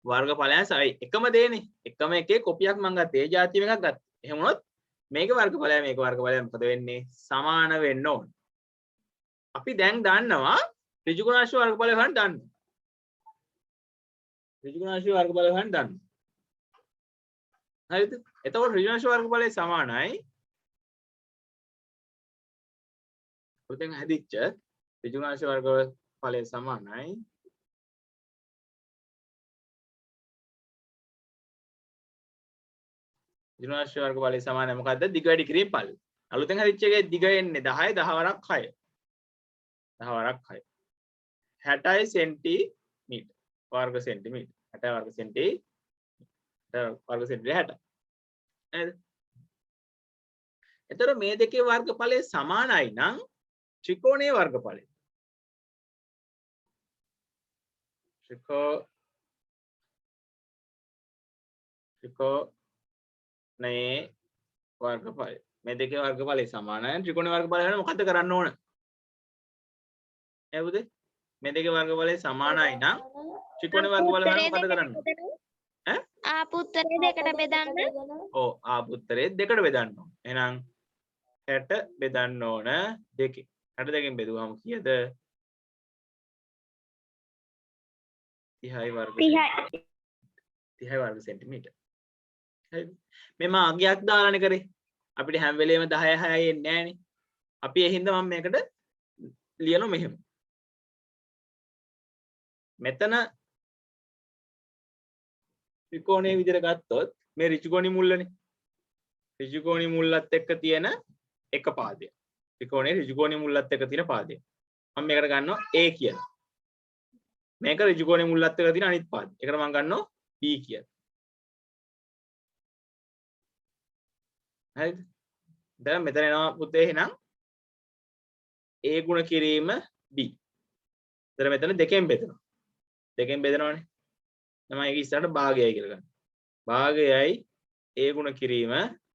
Speaker 1: වර්ගඵලයන් සමයි. එකම දේනේ. එකම එකේ කොපියක් මම ගත්තා. ඒ જાතියම එකක් ගත්තා. එහෙම වුණොත් මේක වර්ගඵලය මොකද වෙන්නේ? සමාන වෙන්න ඕන. අපි දැන් දන්නවා ඍජු කෝණාශ්‍රය වර්ගඵලය හොයන්න දන්නවා. ඍජු කෝණාශ්‍රය වර්ගඵලය හොයන්න දන්නවා. හරිද? එතකොට ඍජු කෝණාශ්‍රය වර්ගඵලය සමානයි. පුතෙන් හැදිච්ච ඍජු කෝණාශ්‍රය වර්ගඵලය සමානයි. ඍජු කෝණාශ්‍රය වර්ගඵලය සමානයි මොකද්ද? දිග වැඩි කිරීම පළ. අලුතෙන් හැදිච්ච එකේ දිග එන්නේ 10 10 වරක් 6. 10 වරක් 6. 60 සෙන්ටිමීටර වර්ග සෙන්ටිමීටර. 60 වර්ග සෙන්ටිමීටර වර්ග සෙන්ටිමීටර 60. නේද? එතකොට මේ දෙකේ වර්ගඵලය සමානයි නම් ත්‍රිකෝණයේ වර්ගඵලය. ත්‍රිකෝණයේ වර්ගඵලය. මේ දෙකේ වර්ගඵලය සමානයි නම් ත්‍රිකෝණයේ වර්ගඵලය වෙන මොකද්ද කරන්න ඕන? එවුද? මේ දෙකේ වර්ගඵලය සමානයි නම් ත්‍රිකෝණයේ වර්ගඵලය වෙන මොකද්ද කරන්න ඕන? ඈ?
Speaker 2: ආපු උත්තරේ දෙකට බෙදන්න.
Speaker 1: ඔව් ආපු උත්තරේ දෙකට බෙදන්න ඕන. එහෙනම් 60 බෙදන්න ඕන දෙකෙන්. 62 න් බෙදුවම කීයද? 30 වර්ග 30 වර්ග සෙන්ටිමීටර. හරිද? මේ මම අගයක් දාලානේ කරේ. අපිට හැම වෙලේම 10 6 එන්නේ නැහනේ. අපි ඒ හින්දා මම මේකට ලියනවා මෙහෙම. මෙතන ත්‍රිකෝණයේ විදිහට ගත්තොත් මේ ඍජුකෝණී මුල්ලනේ. ඍජුකෝණී මුල්ලත් එක්ක තියෙන එක පාදයක්. ත්‍රිකෝණයේ ඍජුකෝණී මුල්ලත් එක්ක තියෙන පාදයක්. මම මේකට ගන්නවා A කියලා. මේක ඍජුකෝණී මුල්ලත් එක්ක තියෙන අනිත් පාදය. ඒකට මම ගන්නවා B කියලා. හරිද? දැන් මෙතන එනවා පුතේ එහෙනම් A ගුණ කිරීම B. එතන මෙතන දෙකෙන් බෙදෙනවා. දෙකෙන් බෙදනවනේ. තමයි ඒක ඉස්සරහට භාගයයි කියලා ගන්න. භාගයයි A ගුණ කිරීම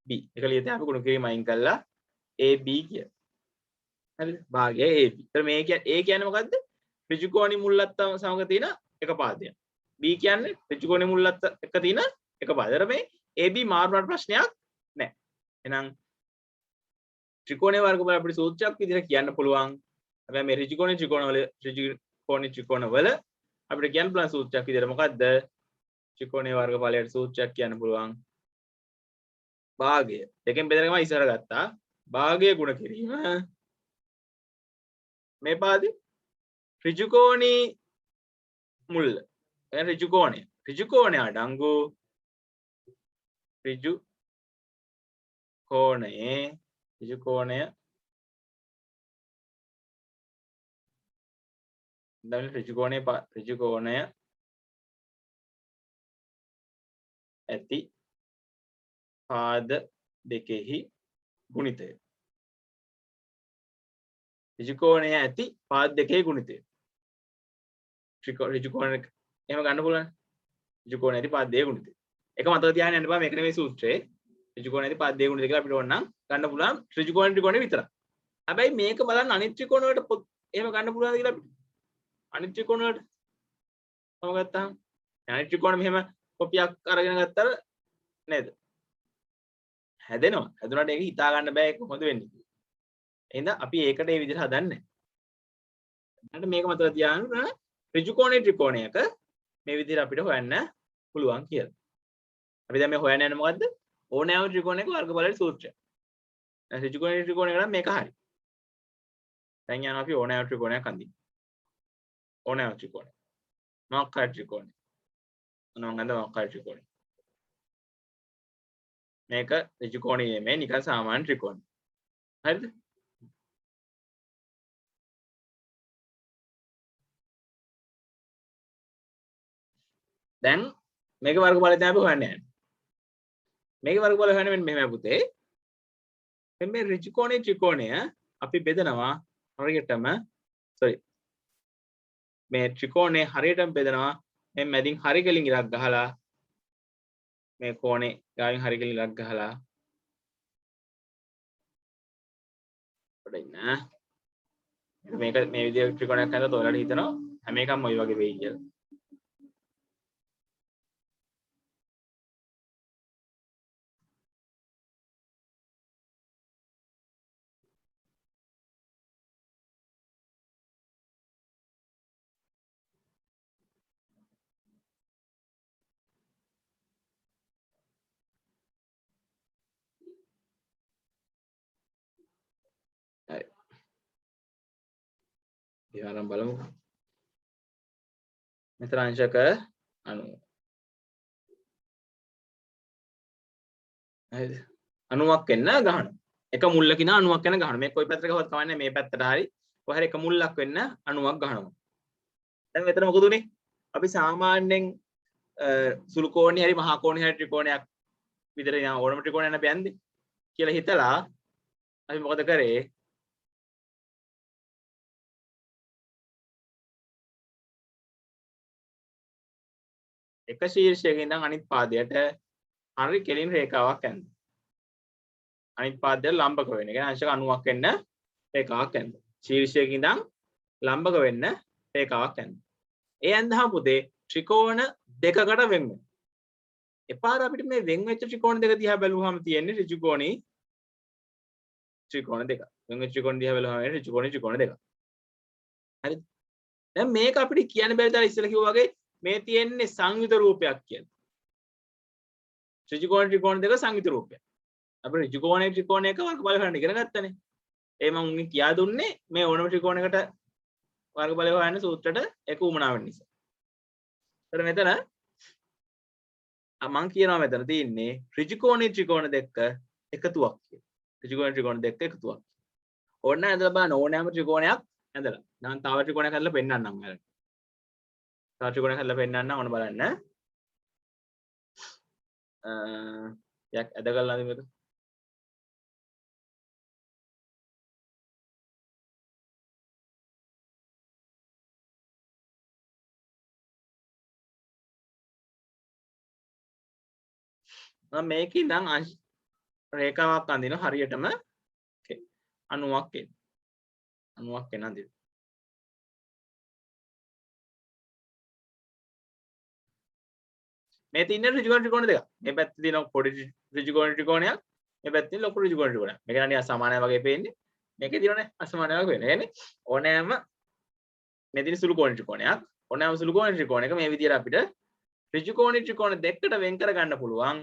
Speaker 1: B. ඒක ලියතේ අපි ගුණ කිරීම අයින් කළා AB කියලා. හරිද? භාගයයි AB. එතන මේ කියන්නේ A කියන්නේ මොකද්ද? ඍජුකෝණී මුල්ලත් සමග තියෙන එක පාදයක්. B කියන්නේ ඍජුකෝණී මුල්ලත් එක්ක තියෙන එක පාදයක්. මේ AB මාරුනට ප්‍රශ්නයක් නැහැ. එහෙනම් ත්‍රිකෝණයේ වර්ගඵල අපිට සූත්‍රයක් විදිහට කියන්න පුළුවන්. හැබැයි මේ ඍජුකෝණී ත්‍රිකෝණ වල අපිට කියන්න පුළුවන් සූත්‍රයක් විදිහට මොකද්ද? ත්‍රිකෝණයේ වර්ගඵලයට සූත්‍රයක් කියන්න පුළුවන්. භාගය. දෙකෙන් බෙදලා තමයි ඉස්සර ගත්තා. භාගය ගුණ කිරීම මේ පාදේ ඍජුකෝණී මුල්ල. එන ඍජුකෝණය. ඍජුකෝණය අඩංගු ඍජුකෝණය දැන් ඍජුකෝණය ඇති පාද දෙකෙහි ගුණිතය. ඍජුකෝණය ඇති පාද දෙකෙහි ගුණිතය. ඍජුකෝණය එහෙම ගන්න පුළුවන්. ඍජුකෝණය ඇති පාද දෙකේ ගුණිතය. එක මතක තියාගන්න යන්න බෑ මේක නෙමෙයි සූත්‍රේ. ඍජුකෝණය ඇති පාද දෙකේ ගුණිතය කියලා අපිට ඕන නම් ගන්න පුළුවන් ත්‍රිකෝණය විතරයි. හැබැයි මේක බලන්න අනිත් ත්‍රිකෝණ වලට එහෙම ගන්න පුළුවන්ද කියලා අපිට. අනිත් ත්‍රිකෝණ වලට කොහොම ගත්තාම අනිත් ත්‍රිකෝණ මෙහෙම කොපියක් අරගෙන ගත්තාම නේද? හැදෙනවා. හැදුනට ඒක හිතා ගන්න බෑ ඒක කොහොමද වෙන්නේ කියලා. එහෙනම් අපි ඒකට මේ විදිහට හදන්නේ. දැන් මේක මතක තියාගන්න ඍජුකෝණී ත්‍රිකෝණයක මේ විදිහට අපිට හොයන්න පුළුවන් කියලා. අපි දැන් මේ හොයන්න යන්නේ මොකද්ද? ඕනෑම ත්‍රිකෝණයක වර්ගඵලයේ සූත්‍රය. දැන් ඍජුකෝණී ත්‍රිකෝණයක නම් මේක හරි. දැන් යනවා අපි ඕනෑම ත්‍රිකෝණයක් අඳින්න. ඕනෑම ත්‍රිකෝණයක්. මොකක් හරි ත්‍රිකෝණයක්. මොනවා ගන්නද මොකක් හරි ත්‍රිකෝණයක්. මේක ඍජුකෝණී නෙමෙයි නිකන් සාමාන්‍ය ත්‍රිකෝණයක්. හරිද? දැන් මේක වර්ගඵලය තමයි අපි හොයන්න යන්නේ. මේක වර්ගඵලය හොයන්න මෙන්න මෙහෙමයි පුතේ. මේ ඍජුකෝණී ත්‍රිකෝණය අපි බෙදනවා හරියටම මේ ත්‍රිකෝණේ හරියටම බෙදනවා මේ මැදින් හරි කෙලින් ඉරක් ගහලා මේ කෝණේ ගාවින් හරි කෙලින් ඉරක් ගහලා පොඩ්ඩක් මේක මේ විදිහට ත්‍රිකෝණයක් හදලා ඔයාලට හිතනවා හැම එකම ওই වගේ වෙයි කියලා. හරි. ඊළඟ බලමු. මෙතන අංශක 90. හරිද? 90ක් වෙන්න ගහනවා. එක මුල්ලකින් 90ක් වෙන ගහනවා. මේ කොයි පැත්තට ගහුවත් කවන්නේ මේ පැත්තට හරි. කොහේ හරි එක මුල්ලක් වෙන්න 90ක් ගහනවා. දැන් මෙතන මොකද උනේ? අපි සාමාන්‍යයෙන් සුළු කෝණේ හරි මහා කෝණේ හරි ත්‍රිකෝණයක් විතර යන ඕනම ත්‍රිකෝණයක් අපි යන්නේ කියලා හිතලා අපි මොකද කරේ? එක ශීර්ෂයකින් ඉඳන් අනිත් පාදයට හරි කෙලින් රේඛාවක් ඇඳ. අනිත් පාදයට ලම්බක වෙන්න. ඒ කියන්නේ අංශක 90ක් වෙන්න රේඛාවක් ඇඳ. ශීර්ෂයකින් ඉඳන් ලම්බක වෙන්න රේඛාවක් ඇඳ. ඒ ඇඳහම පුතේ ත්‍රිකෝණ දෙකකට වෙන් වෙනවා. එපාර අපිට මේ වෙන් වෙච්ච ත්‍රිකෝණ දෙක දිහා බැලුවාම තියෙන්නේ ඍජුකෝණී ත්‍රිකෝණ දෙක. වෙන් වෙච්ච ත්‍රිකෝණ දිහා බැලුවාම ඍජුකෝණී ත්‍රිකෝණ දෙක. හරිද? දැන් මේක අපිට කියන්න බැරිද අර ඉස්සෙල්ලා කිව්වා වගේ මේ තියෙන්නේ සංයුත රූපයක් කියලා. ත්‍රිකෝණ ත්‍රිකෝණ දෙක සංයුත රූපයක්. අපි ත්‍රිකෝණයේ ත්‍රිකෝණයක වර්ගඵල හොයන්න ඉගෙන ගත්තනේ. ඒ මම උන්ගෙන් කියා දුන්නේ මේ ඕනම ත්‍රිකෝණයකට වර්ගඵල හොයන්න සූත්‍රයට ඒක උමනාව වෙන නිසා. ඒතර මෙතන මම කියනවා මෙතන තියෙන්නේ ඍජුකෝණී ත්‍රිකෝණ දෙක එකතුවක් කියලා. ඍජුකෝණී ත්‍රිකෝණ දෙක එකතුවක්. ඕන්න ඇඳලා බලන්න ඕනෑම ත්‍රිකෝණයක් ඇඳලා. දැන් තව ත්‍රිකෝණයක් ඇඳලා පෙන්නන්නම් ඔයාලට. තව ත්‍රිකෝණයක් ඇඳලා පෙන්නන්නම් ඕන බලන්න. යක් ඇදගල්ලාද මේක? මම මේකේ ඉඳන් රේඛාවක් අඳින හරියටම 90ක් එන්න. 90ක් එන්න අඳින්න. මේ තියෙන ඍජුකෝණ ත්‍රිකෝණ දෙක. මේ පැත්තේ තියෙන පොඩි ඍජුකෝණ ත්‍රිකෝණයක්, මේ පැත්තේ තියෙන ලොකු ඍජුකෝණ ත්‍රිකෝණයක්. මේක නම් අසමානයි වගේ පේන්නේ. මේකේ තියෙනනේ අසමානයි වගේ පේන්නේ. يعني ඕනෑම මේ තියෙන සුළු කෝණ ත්‍රිකෝණයක්, ඕනෑම සුළු කෝණ ත්‍රිකෝණයක මේ විදිහට අපිට ඍජුකෝණ ත්‍රිකෝණ දෙකකට වෙන් කර ගන්න පුළුවන්.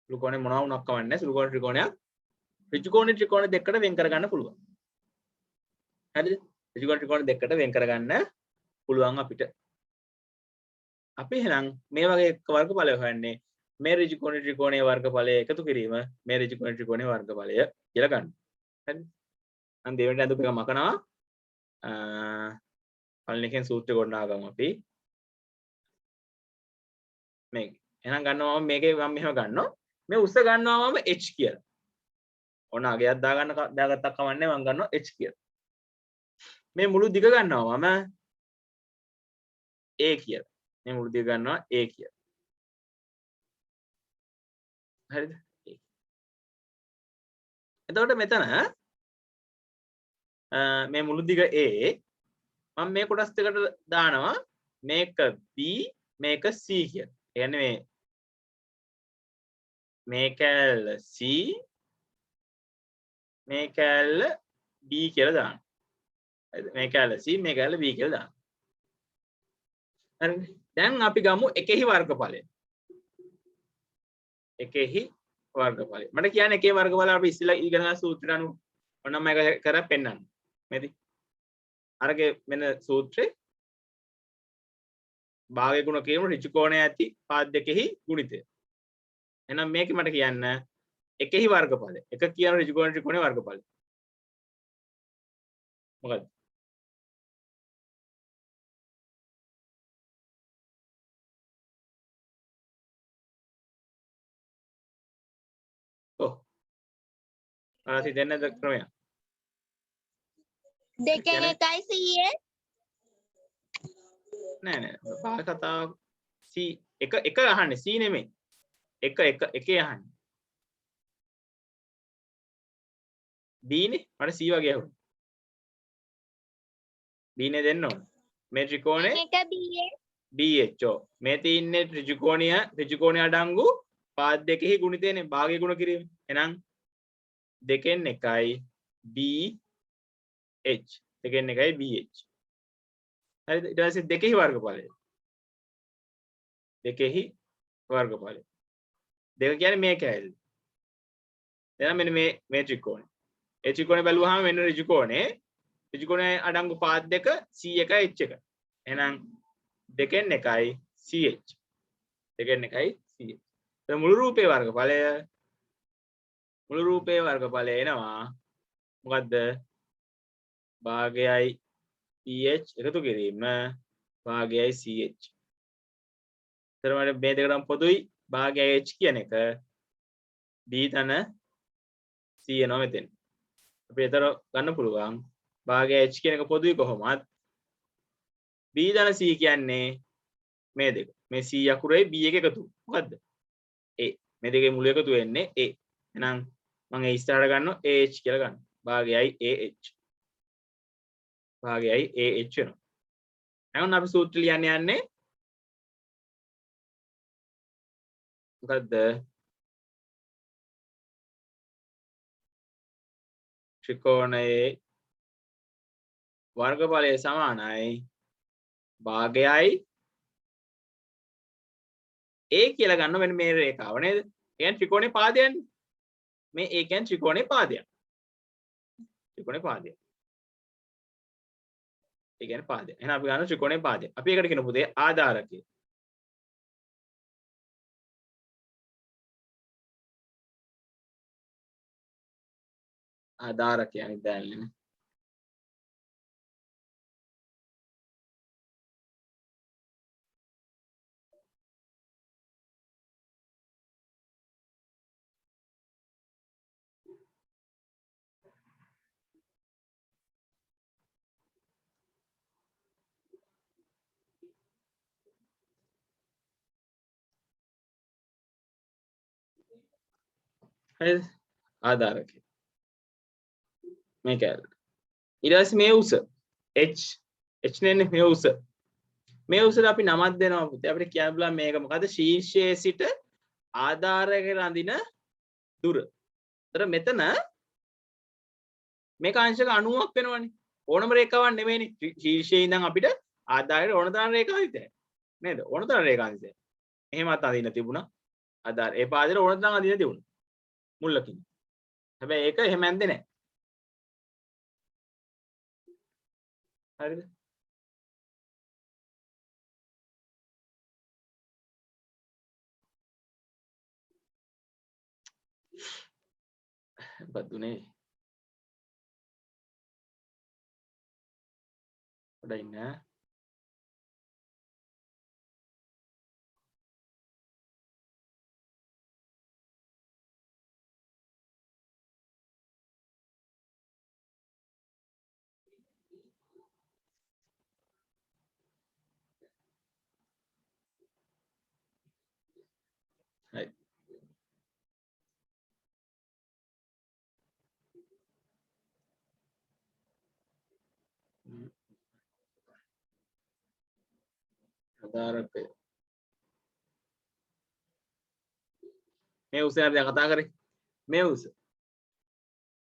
Speaker 1: සුළු කෝණේ මොනවා වුණක් කවන්නේ සුළු කෝණ ත්‍රිකෝණයක් ඍජුකෝණ ත්‍රිකෝණ දෙකකට වෙන් කර ගන්න පුළුවන්. හරිද? ඍජුකෝණ ත්‍රිකෝණ දෙකකට වෙන් කර ගන්න පුළුවන් අපිට. අපි එහෙනම් මේ වගේ වර්ගඵලය හොයන්නේ මේ ඍජුකෝණ ත්‍රිකෝණයේ වර්ගඵලය එකතු කිරීම මේ ඍජුකෝණ ත්‍රිකෝණයේ වර්ගඵලය කියලා ගන්න. හරිද? මම දෙවෙනි අඳුප එක මකනවා. පළවෙනි එකෙන් සූත්‍රය ගොඩනගාගමු අපි. මේක. එහෙනම් ගන්නවා මම මේකේ මම මෙහෙම ගන්නවා. මේ උස ගන්නවා මම h කියලා. ඕන අගයක් දාගත්තා කමන්නේ මම ගන්නවා h කියලා. මේ මුළු දිග ගන්නවා මම a කියලා. මේ මුළු දිග ගන්නවා a කියලා. හරිද? එතකොට මෙතන මේ මුළු දිග a මම මේ කොටස් දෙකට දානවා මේක b මේක c කියලා. ඒ කියන්නේ මේ කැල්ල c මේ කැල්ල b කියලා දානවා. හරිද? මේ කැල්ල c මේ කැල්ල b කියලා දානවා. හරිද? දැන් අපි ගමු එකෙහි වර්ගඵලය. එකෙහි වර්ගඵලය. මට කියන්නේ එකේ වර්ගඵලය අපි ඉස්සෙල්ලා ඉගෙන ගන්න සූත්‍රය අනුව ඔන්න මම ඒක කරලා පෙන්නන්න. මේදි. අරගේ මෙන්න සූත්‍රේ භාගය ගුණ කිරීම ඍජු කෝණය ඇති පාද දෙකෙහි ගුණිතය. එහෙනම් මේක මට කියන්න එකෙහි වර්ගඵලය. එක කියන ඍජු කෝණ ත්‍රිකෝණයේ වර්ගඵලය. මොකද්ද? ඔව්. ආසි දෙන්නද ක්‍රමය?
Speaker 2: දෙකෙන් එකයි 100.
Speaker 1: නෑ භාග කතාව c එක අහන්නේ c නෙමෙයි. එකේ අහන්නේ. b නේ මට c වගේ අහුනේ. b නේ දෙන්න ඕන. මේ ත්‍රිකෝණේ
Speaker 2: එක
Speaker 1: bh ඔව්. මේ තියෙන්නේ ත්‍රිකෝණීය අඩංගු පාද දෙකෙහි ගුණිතයනේ භාගය ගුණ කිරීම. එහෙනම් දෙකෙන් එකයි bh. දෙකෙන් එකයි bh. හරිද? ඊට පස්සේ දෙකෙහි වර්ගඵලය. දෙකෙහි වර්ගඵලය. දෙක කියන්නේ මේ කැලේ. එහෙනම් මෙන්න මේ ත්‍රිකෝණය. ඒ ත්‍රිකෝණය බැලුවාම මෙන්න ඍජු ත්‍රිකෝණයේ අඩංගු පාද දෙක c1 h1. එහෙනම් දෙකෙන් එකයි ch. දෙකෙන් එකයි ch. දැන් මුළු රූපේ වර්ගඵලය එනවා මොකද්ද? භාගයයි ph එකතු කිරීම භාගයයි ch. ඊට මේ දෙකටම පොදුයි භාගයයි h කියන එක b ධන c එනවා මෙතෙන්. අපි ඒතර ගන්න පුළුවන් භාගයයි h කියන එක පොදුයි කොහොමත් b ධන c කියන්නේ මේ දෙක. මේ c අකුරේ b එක එකතු. මොකද්ද? a. මේ දෙකේ මුල එකතු වෙන්නේ a. එහෙනම් මම a ඉස්සරහට ගන්නවා ah කියලා ගන්නවා. භාගයයි ah. භාගයයි ah වෙනවා. එහෙනම් අපි සූත්‍ර ලියන්න යන්නේ මොකද්ද? ත්‍රිකෝණයේ වර්ගඵලය සමානයි භාගයයි a කියලා ගන්න මෙන්න මේ රේඛාව නේද? ඒ කියන්නේ ත්‍රිකෝණේ පාදයන්නේ. මේ a කියන්නේ ත්‍රිකෝණේ පාදයක්. ත්‍රිකෝණේ පාදයක්. ඒ කියන්නේ පාදයක්. එහෙනම් අපි ගන්න ත්‍රිකෝණේ පාදයක්. අපි ඒකට කියන පුතේ ආධාරකය. ආධාරකය අනිත් දැල්නේ. හරිද? ආධාරකය. මේක ඊට පස්සේ මේ උස h නේ මේ උස. මේ උසට අපි නමක් දෙනවා පුතේ. අපිට කියන්න පුළුවන් මේක මොකද්ද? ශීර්ෂයේ සිට ආධාරයකට අඳින දුර. ඒතර මෙතන මේක අංශක 90ක් වෙනවනේ. ඕනම රේඛාවක් නෙමෙයිනේ. ශීර්ෂයේ ඉඳන් අපිට ආධාරයට ඕන තරම් රේඛා හිතේ. නේද? ඕන තරම් රේඛා හිතේ. එහෙමත් අඳින්න තිබුණා. ආධාර ඒ පාදයට ඕන තරම් අඳින්න තිබුණා. මුල්ලකින්. හැබැයි ඒක එහෙම ඇන්දේ නැහැ. හරිද? බදුනේ. පොඩ්ඩක් ඉන්න. හරි. ආධාරකය. මේ උස අපි දැන් කතා කරේ. මේ උස.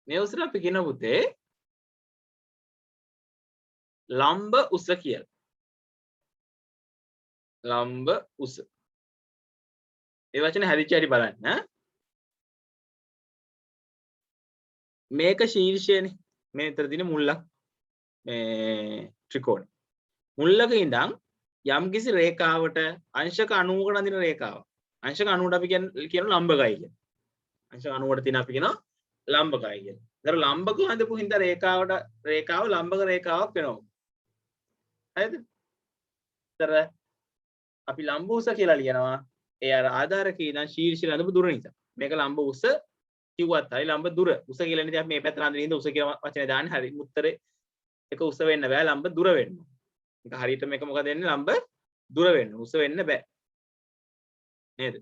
Speaker 1: මේ උසට අපි කියන පුතේ ලම්බ උස කියලා. ලම්බ උස. ඒ වචනේ හැදිච්ච හැටි බලන්න. මේක ශීර්ෂයනේ. මේ විතර දින මුල්ලක් මේ ත්‍රිකෝණය. මුල්ලක ඉඳන් යම්කිසි රේඛාවට අංශක 90කට අඳින රේඛාව. අංශක 90ට අපි කියන ලම්බකයි කියන. අංශක 90ට තියෙන අපි කියන ලම්බකයි කියන. ඒතර ලම්බක හඳපු හින්දා රේඛාව ලම්බක රේඛාවක් වෙනවා. හරිද? ඒතර අපි ලම්බ උස කියලා ලියනවා. ඒ අර ආධාරකේ ඉඳන් ශීර්ෂය අඳපු දුර නිසා. මේක ලම්බ උස කිව්වත් හරි ලම්බ දුර. උස කියලා නේ අපි මේ පැත්තට අඳින ඉඳ උස කියන වචනේ දාන්නේ. හරි. උත්තරේ එක උස වෙන්න බෑ ලම්බ දුර වෙන්න. මේක හරියට මේක මොකද වෙන්නේ ලම්බ දුර වෙන්න. උස වෙන්න බෑ. නේද?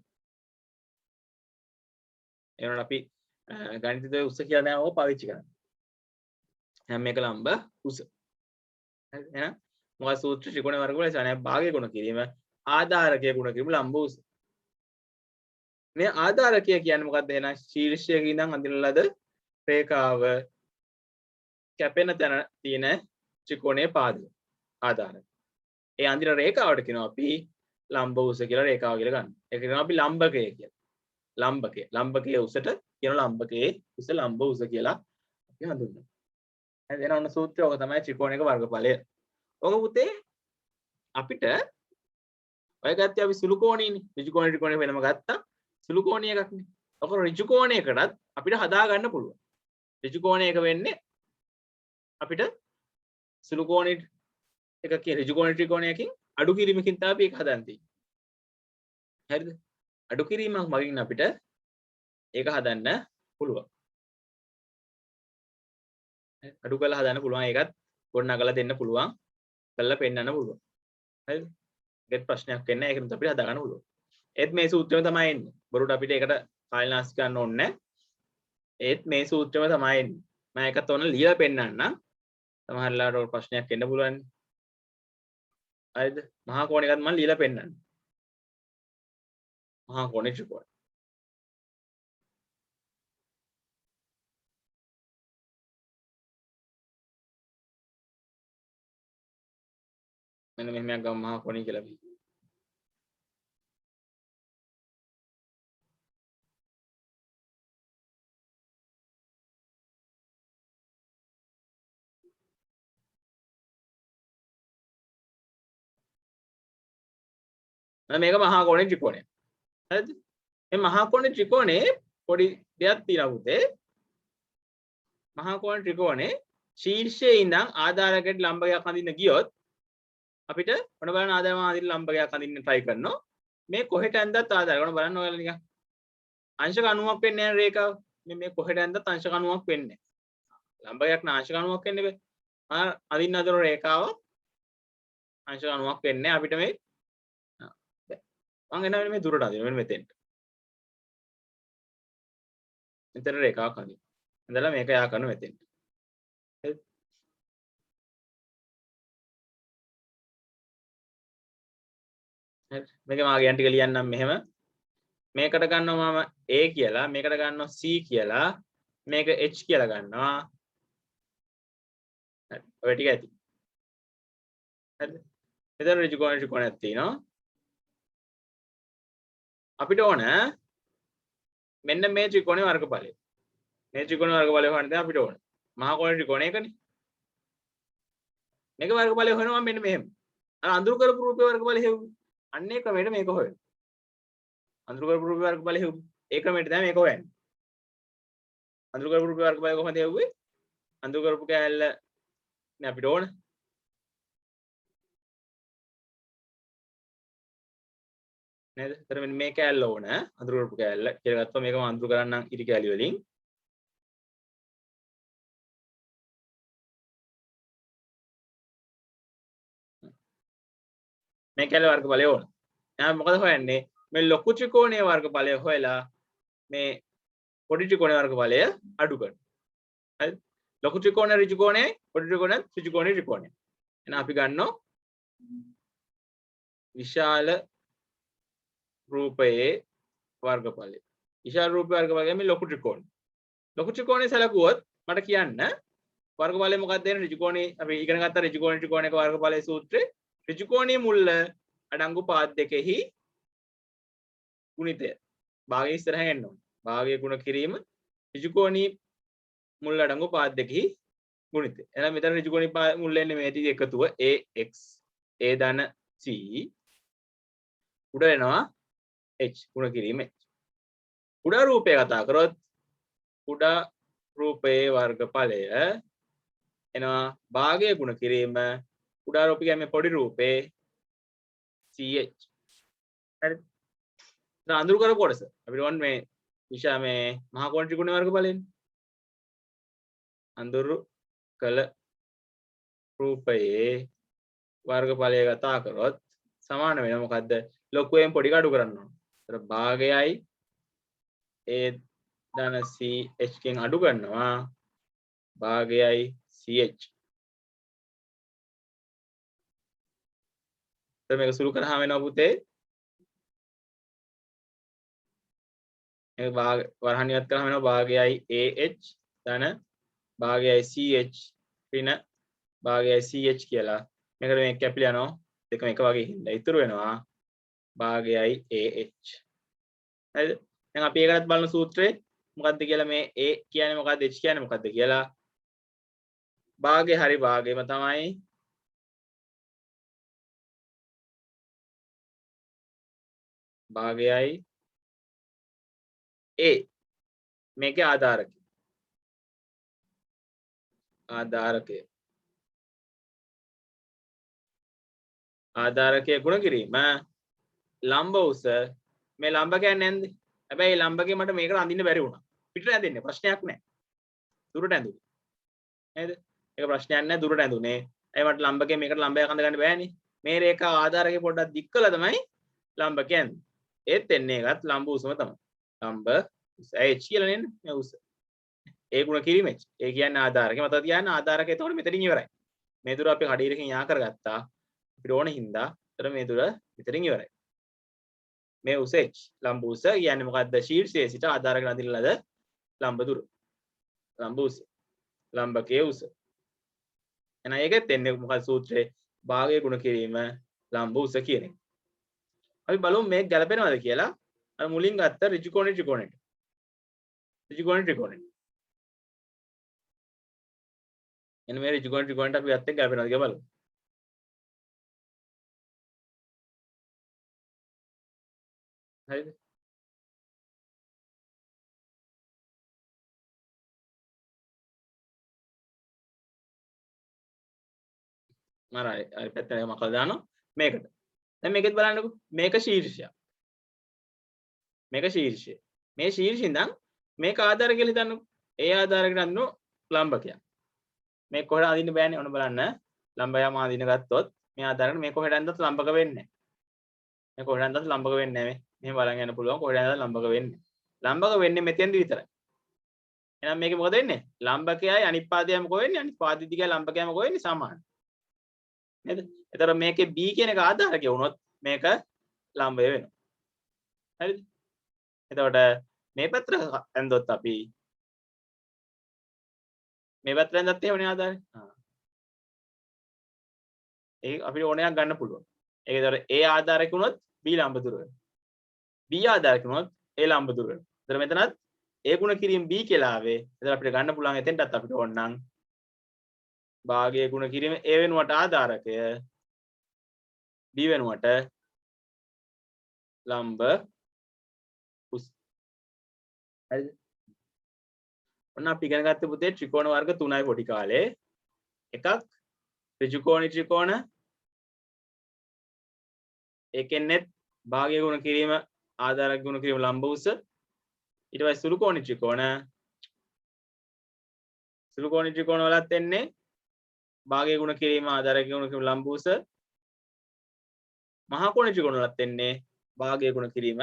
Speaker 1: එනකොට අපි ගණිතයේ උස කියලා නෑ ඕක පාවිච්චි කරන්නේ. එහෙනම් මේක ලම්බ උස. හරි. එහෙනම් මොකද සූත්‍ර ත්‍රිකෝණ වර්ගවල සානය භාගය ගුණ කිරීම ආධාරකයේ ගුණ කිරීම ලම්බ උස. මේ ආධාරකය කියන්නේ මොකද්ද? එහෙනම් ශීර්ෂයක ඉඳන් අඳින ලද රේඛාව කැපෙන තැන තියෙන ත්‍රිකෝණයේ පාදය ආධාරය. ඒ අඳින රේඛාවට කියනවා අපි ලම්බ උස කියලා රේඛාව කියලා ගන්න. ඒක කියනවා අපි ලම්බකය කියලා. ලම්බකය. ලම්බකයේ උසට කියන ලම්බකයේ උස ලම්බ උස කියලා අපි හඳුන්වනවා. හරි එහෙනම් ඔන්න සූත්‍රය ඔක තමයි ත්‍රිකෝණයක වර්ගඵලය. ඔක පුතේ අපිට ඔය ගත්තේ අපි සුළු කෝණීනේ. ඍජු කෝණේ ත්‍රිකෝණේ වෙනම ගත්තා. සුළු කෝණී එකක්නේ. ඔක ඍජු කෝණයකටත් අපිට හදා ගන්න පුළුවන්. ඍජු කෝණයක වෙන්නේ අපිට සුළු කෝණී එකක ඍජු කෝණී ත්‍රිකෝණයකින් අඩු කිරීමකින් තමයි අපි ඒක හදන්න තියෙන්නේ. හරිද? අඩු කිරීමක් මගින් අපිට ඒක හදන්න පුළුවන්. අඩු කරලා හදන්න පුළුවන්. ඒකත් ගොඩනගලා දෙන්න පුළුවන්. කරලා පෙන්නන්න පුළුවන්. හරිද? ඒකත් ප්‍රශ්නයක් වෙන්නේ නැහැ. ඒකෙන් අපිට හදා ගන්න පුළුවන්. ඒත් මේ සූත්‍රෙම තමයි එන්නේ. බොරුට අපිට ඒකට ෆයිල් නාස් ගන්න ඕනේ නැහැ. ඒත් මේ සූත්‍රෙම තමයි එන්නේ. මම ඒකත් ඕන ලියලා පෙන්නන්නම්. සමහරලාට ඔය ප්‍රශ්නයක් එන්න පුළුවන්. හරිද? මහා කෝණ එකත් මම ලියලා පෙන්නන්නම්. මහා කෝණ ත්‍රිකෝණ. මෙන්න මෙහෙමයක් ගමු මහා කෝණී කියලා අපි. මේක මහා කෝණී ත්‍රිකෝණය. හරිද? මේ මහා කෝණී ත්‍රිකෝණේ පොඩි දෙයක් තියෙනවා පුතේ. මහා කෝණ ත්‍රිකෝණේ ශීර්ෂයේ ඉඳන් ආධාරකයට ලම්බකයක් අඳින්න ගියොත් අපිට ඔන්න බලන්න ආධාරම අඳින්න ලම්බකයක් අඳින්න try කරනවා. මේ කොහෙට ඇඳත් ආධාරක. ඔන්න බලන්න ඔයාලා නිකන් අංශක 90ක් වෙන්නේ නැහැ රේඛාව. මේ කොහෙට ඇඳත් අංශක 90ක් වෙන්නේ නැහැ. ලම්බකයක් නා අංශක 90ක් වෙන්නේ බෑ. අඳින්න හදන රේඛාව අංශක 90ක් වෙන්නේ අපිට මේ මම එනවා මේ දුරට අදිනවා මෙන්න මෙතෙන්ට. මෙතන රේඛාවක් අදිනවා. ඉඳලා මේක යා කරන මෙතෙන්ට. හරිද? හරි. මේක මාගේ යන් ටික ලියන්නම් මෙහෙම. මේකට ගන්නවා මම A කියලා, මේකට ගන්නවා C කියලා, මේක H කියලා ගන්නවා. හරි. ඔය ටික ඇති. හරිද? මෙතන ඍජුකෝණයක් තියෙනවා. අපිට ඕන මෙන්න මේ ත්‍රිකෝණේ වර්ගඵලය. මේ ත්‍රිකෝණේ වර්ගඵලය හොයන්න දැන් අපිට ඕන. මහා කෝණ ත්‍රිකෝණය එකනේ. මේක වර්ගඵලය හොයනවා මෙන්න මෙහෙම. අර අඳුරු කරපු රූපේ වර්ගඵලය හෙව්වේ. අන්න ඒ ක්‍රමයට මේක හොයන්න. අඳුරු කරපු රූපේ වර්ගඵලය හෙව්වේ. ඒ ක්‍රමයට තමයි මේක හොයන්නේ. අඳුරු කරපු රූපේ වර්ගඵලය කොහොමද හෙව්වේ? අඳුරු කරපු කෑල්ල නේ අපිට ඕන. නේද? එතන මෙන්න මේ කෑල්ල ඕන. අඳුරු කරපු කෑල්ල කියලා ගත්තොත් මේක මම අඳුරු කරන්නම් ඉරි කෑලි වලින්. මේ කැල වර්ගඵලය ඕන. එහෙනම් මොකද හොයන්නේ? මේ ලොකු ත්‍රිකෝණයේ වර්ගඵලය හොයලා මේ පොඩි ත්‍රිකෝණයේ වර්ගඵලය අඩු කරනවා. හරිද? ලොකු ත්‍රිකෝණය ඍජු කෝණය, පොඩි ත්‍රිකෝණය ඍජු කෝණය ත්‍රිකෝණය. එහෙනම් අපි ගන්නවා විශාල රූපයේ වර්ගඵලය. විශාල රූපයේ වර්ගඵලය කියන්නේ ලොකු ත්‍රිකෝණය. ලොකු ත්‍රිකෝණය සැලකුවොත් මට කියන්න වර්ගඵලය මොකක්ද දෙන්නේ? ඍජු කෝණේ අපි ඉගෙන ගත්ත ඍජු කෝණ ත්‍රිකෝණයක වර්ගඵලයේ සූත්‍රේ ඍජු කෝණීය මුල්ල අඩංගු පාද දෙකෙහි ගුණිතය. භාගය ඉස්සරහින් එන්න ඕනේ. භාගය ගුණ කිරීම ඍජු කෝණී මුල් අඩංගු පාද දෙකෙහි ගුණිතය. එහෙනම් මෙතන ඍජු කෝණී මුල් එන්නේ මේ ටික එකතුව ax a ධන c උඩ එනවා h ගුණ කිරීම h. කුඩා රූපය කතා කරොත් කුඩා රූපයේ වර්ගඵලය එනවා භාගය ගුණ කිරීම කුඩා රූපය කියන්නේ පොඩි රූපේ ch. හරිද? දැන් අඳුරු කරපු කොටස අපිට ඕන මේ විශා මේ මහා කෝණ ත්‍රිකෝණයේ වර්ගඵලයෙන් අඳුරු කළ රූපයේ වර්ගඵලය කතා කරොත් සමාන වෙනවා මොකද්ද? ලොකුවෙන් පොඩි අඩු කරන්න ඕන. ඒතර භාගයයි a ධන c h කින් අඩු කරනවා භාගයයි ch. එතන මේක සුළු කරාම වෙනවා පුතේ. මේක වරහන් ඉවත් කරාම වෙනවා භාගයයි ah ධන භාගයයි ch ඍණ භාගයයි ch කියලා. මේකට මේ කැපිලා යනවා. දෙකම එක වගේ හින්දා ඉතුරු වෙනවා භාගයයි ah. හරිද? දැන් අපි ඒකටත් බලන සූත්‍රය මොකද්ද කියලා මේ a කියන්නේ මොකද්ද h කියන්නේ මොකද්ද කියලා. භාගය හරි භාගයම තමයි භාගයයි a මේකේ ආධාරකය. ආධාරකයේ ගුණ කිරීම ලම්බ උස මේ ලම්බ කියන්නේ නැන්ද? හැබැයි ලම්බකේ මට මේකට අඳින්න බැරි වුණා. පිටට ඇඳෙන්නේ ප්‍රශ්නයක් නැහැ. දුරට ඇඳුනේ. නේද? ඒක ප්‍රශ්නයක් නැහැ දුරට ඇඳුනේ. ඇයි මට ලම්බකේ මේකට ලම්බයක් අඳ ගන්න බෑනේ. මේ රේඛා ආධාරකේ පොඩ්ඩක් දික් කළා තමයි ලම්බකේ ඇඳුනේ. ඒත් එන්නේ එකත් ලම්බ උසම තමයි. ලම්බ උස h කියලා නෙන්නේ මේ උස. ඒ ගුණ කිරීම h. ඒ කියන්නේ ආධාරකේ මතක තියාගන්න ආධාරකේ එතකොට මෙතනින් ඉවරයි. මේ දුර අපි කඩිරකින් යා කරගත්තා. අපිට ඕන හින්දා එතන මේ දුර මෙතනින් ඉවරයි. මේ උස h ලම්බ උස කියන්නේ මොකද්ද? ශීර්ෂයේ සිට ආධාරකයට අඳින ලද ලම්බ දුර. ලම්බ උස. ලම්බකයේ උස. එහෙනම් ඒකෙත් එන්නේ මොකක්ද සූත්‍රේ? භාගය ගුණ කිරීම ලම්බ උස කියන එක. අපි බලමු මේක ගැලපෙනවද කියලා. අර මුලින් ගත්ත ඍජු කෝණේ ත්‍රිකෝණයට. ඍජු කෝණේ ත්‍රිකෝණයට. එන්න මේ ඍජු කෝණේ ත්‍රිකෝණයට අපි ගත්ත එක ගැලපෙනවද කියලා බලමු. හරිද? මරයි අර පැත්තට මකලා දානවා මේකට. දැන් මේකෙත් බලන්නකෝ මේක ශීර්ෂය. මේක ශීර්ෂය. මේ ශීර්ෂය ඉඳන් මේක ආධාර කියලා හිතන්නකෝ. ඒ ආධාරයකට අඳිනු ලම්බකයක්. මේක කොහෙද අඳින්න බෑනේ ඔන්න බලන්න. ලම්බයම අඳින්න ගත්තොත් මේ ආධාරයට මේක කොහෙද අඳින්නත් ලම්බක වෙන්නේ නැහැ. මේ කොහෙද අඳින්නත් ලම්බක වෙන්නේ නැහැ මේ. මෙහෙම බලන් යන්න පුළුවන් කොහෙද අඳින්නත් ලම්බක වෙන්නේ. ලම්බක වෙන්නේ මෙතෙන්දි විතරයි. එහෙනම් මේකේ මොකද වෙන්නේ? ලම්බකයයි අනිත් පාදයයි මොකෝ වෙන්නේ? අනිත් පාදෙ දිගයි ලම්බකයයි මොකෝ වෙන්නේ? සමාන. නේද? එතකොට මේකේ B කියන එක ආධාරකය වුණොත් මේක ලම්බය වෙනවා. හරිද? එතකොට මේ පැත්තට ඇඳොත් අපි මේ පැත්තට ඇඳත් එහෙමනේ ආධාරය. ඒ අපිට ඕනයක් ගන්න පුළුවන්. ඒක ඒතර A ආධාරක වුණොත් B ලම්බ දුර වෙනවා. B ආධාරක වුණොත් A ලම්බ දුර වෙනවා. එතන මෙතනත් A ගුණ කිරීම B කියලා ආවේ. එතන අපිට ගන්න පුළුවන් එතෙන්ටත් අපිට ඕන නම් භාගයේ ගුණ කිරීම A වෙනුවට ආධාරකය B වෙනුවට ලම්බ උස්. හරිද? ඔන්න අපි ඉගෙන ගත්ත පුතේ ත්‍රිකෝණ වර්ග 3යි පොඩි කාලේ. එකක් ත්‍රිකෝණී ත්‍රිකෝණ ඒකෙන්නෙත් භාගයේ ගුණ කිරීම ආධාරක ගුණ කිරීම ලම්බ උස. ඊට පස්සේ සුළුකෝණී ත්‍රිකෝණ වලත් එන්නේ භාගයේ ගුණ කිරීම ආධාරක ගුණ කිරීම ලම්බ උස. මහා කෝණී ත්‍රිකෝණ වලත් එන්නේ භාගයේ ගුණ කිරීම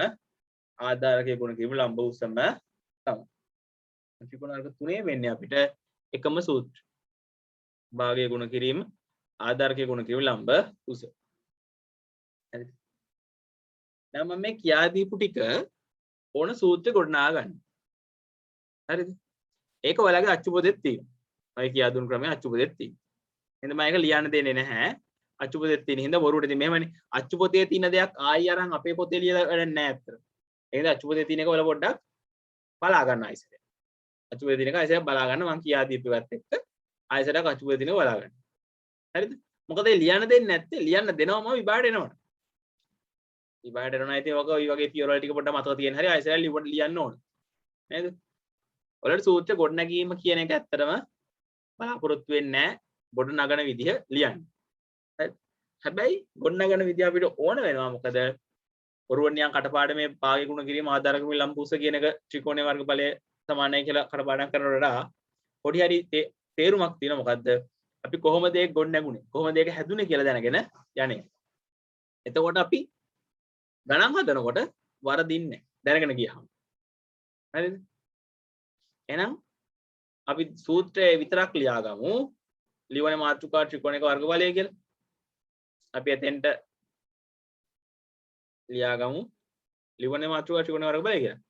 Speaker 1: ආධාරකයේ ගුණ කිරීම ලම්බ උසම තමයි. ත්‍රිකෝණ වර්ග 3 වෙන්නේ අපිට එකම සූත්‍රය. භාගයේ ගුණ කිරීම ආධාරකයේ ගුණ කිරීම ලම්බ උස. හරිද? දැන් මම මේ කියා දීපු ටික ඕන සූත්‍රෙ ගොඩනගා ගන්න. හරිද? ඒක ඔයාලගේ අච්චු පොතේ තියෙනවා. ඔය කියා දුන් ක්‍රමයේ අච්චු පොතේ තියෙනවා. එහෙනම් මම ඒක ලියන්න දෙන්නේ නැහැ. අච්චු පොතේ තියෙන හින්දා බොරුවට ඉතින් මෙහෙමනේ. අච්චු පොතේ තියෙන දෙයක් ආයි අරන් අපේ පොතේ ලියලා වැඩක් නැහැ අත්තට. එහෙනම් අච්චු පොතේ තියෙන එක ඔයාලා පොඩ්ඩක් බලා ගන්න ආයිසරයක්. අච්චු පොතේ තියෙන එක ආයිසරයක් බලා ගන්න මම කියා දීපුවත් එක්ක ආයිසරයක් අච්චු පොතේ තියෙන එක බලා ගන්න. හරිද? මොකද ඒ ලියන්න දෙන්නේ නැත්තේ ලියන්න දෙනවම විභාගයට එනවනේ. විභාගයට එනවා ඉතින් ඔක ඔය වගේ තියරවල ටික පොඩ්ඩක් මතක තියෙන හැටි ආයිසරයක් ලියන්න ඕන. නේද? ඔයාලට සූත්‍ර ගොඩනැගීම කියන එක ඇත්තටම බලාපොරොත්තු වෙන්නේ නැහැ. ගොඩ නගන විදිහ ලියන්න. හැබැයි ගොඩ නගන විදිහ අපිට ඕන වෙනවා මොකද ඔරුවන්නියන් කටපාඩමේ භාගයේ ගුණ කිරීම ආධාරක කිරීම ලම්බ උස කියන එක ත්‍රිකෝණයේ වර්ගඵලය සමානයි කියලා කටපාඩම් කරනකොට වඩා පොඩි හරි තේරුමක් තියෙනවා මොකද්ද අපි කොහොමද ඒක ගොඩ නැගුණේ කොහොමද ඒක හැදුනේ කියලා දැනගෙන යන්නේ. එතකොට අපි ගණන් හදනකොට වරදින්නේ දැනගෙන ගියහම. හරිද? එහෙනම් අපි සූත්‍රයේ විතරක් ලියාගමු. ලිවන මාතෘකා ත්‍රිකෝණයක වර්ගඵලය කියලා. අපි එතෙන්ට ලියාගමු. ලිවන මාතෘකා ත්‍රිකෝණයක වර්ගඵලය කියලා.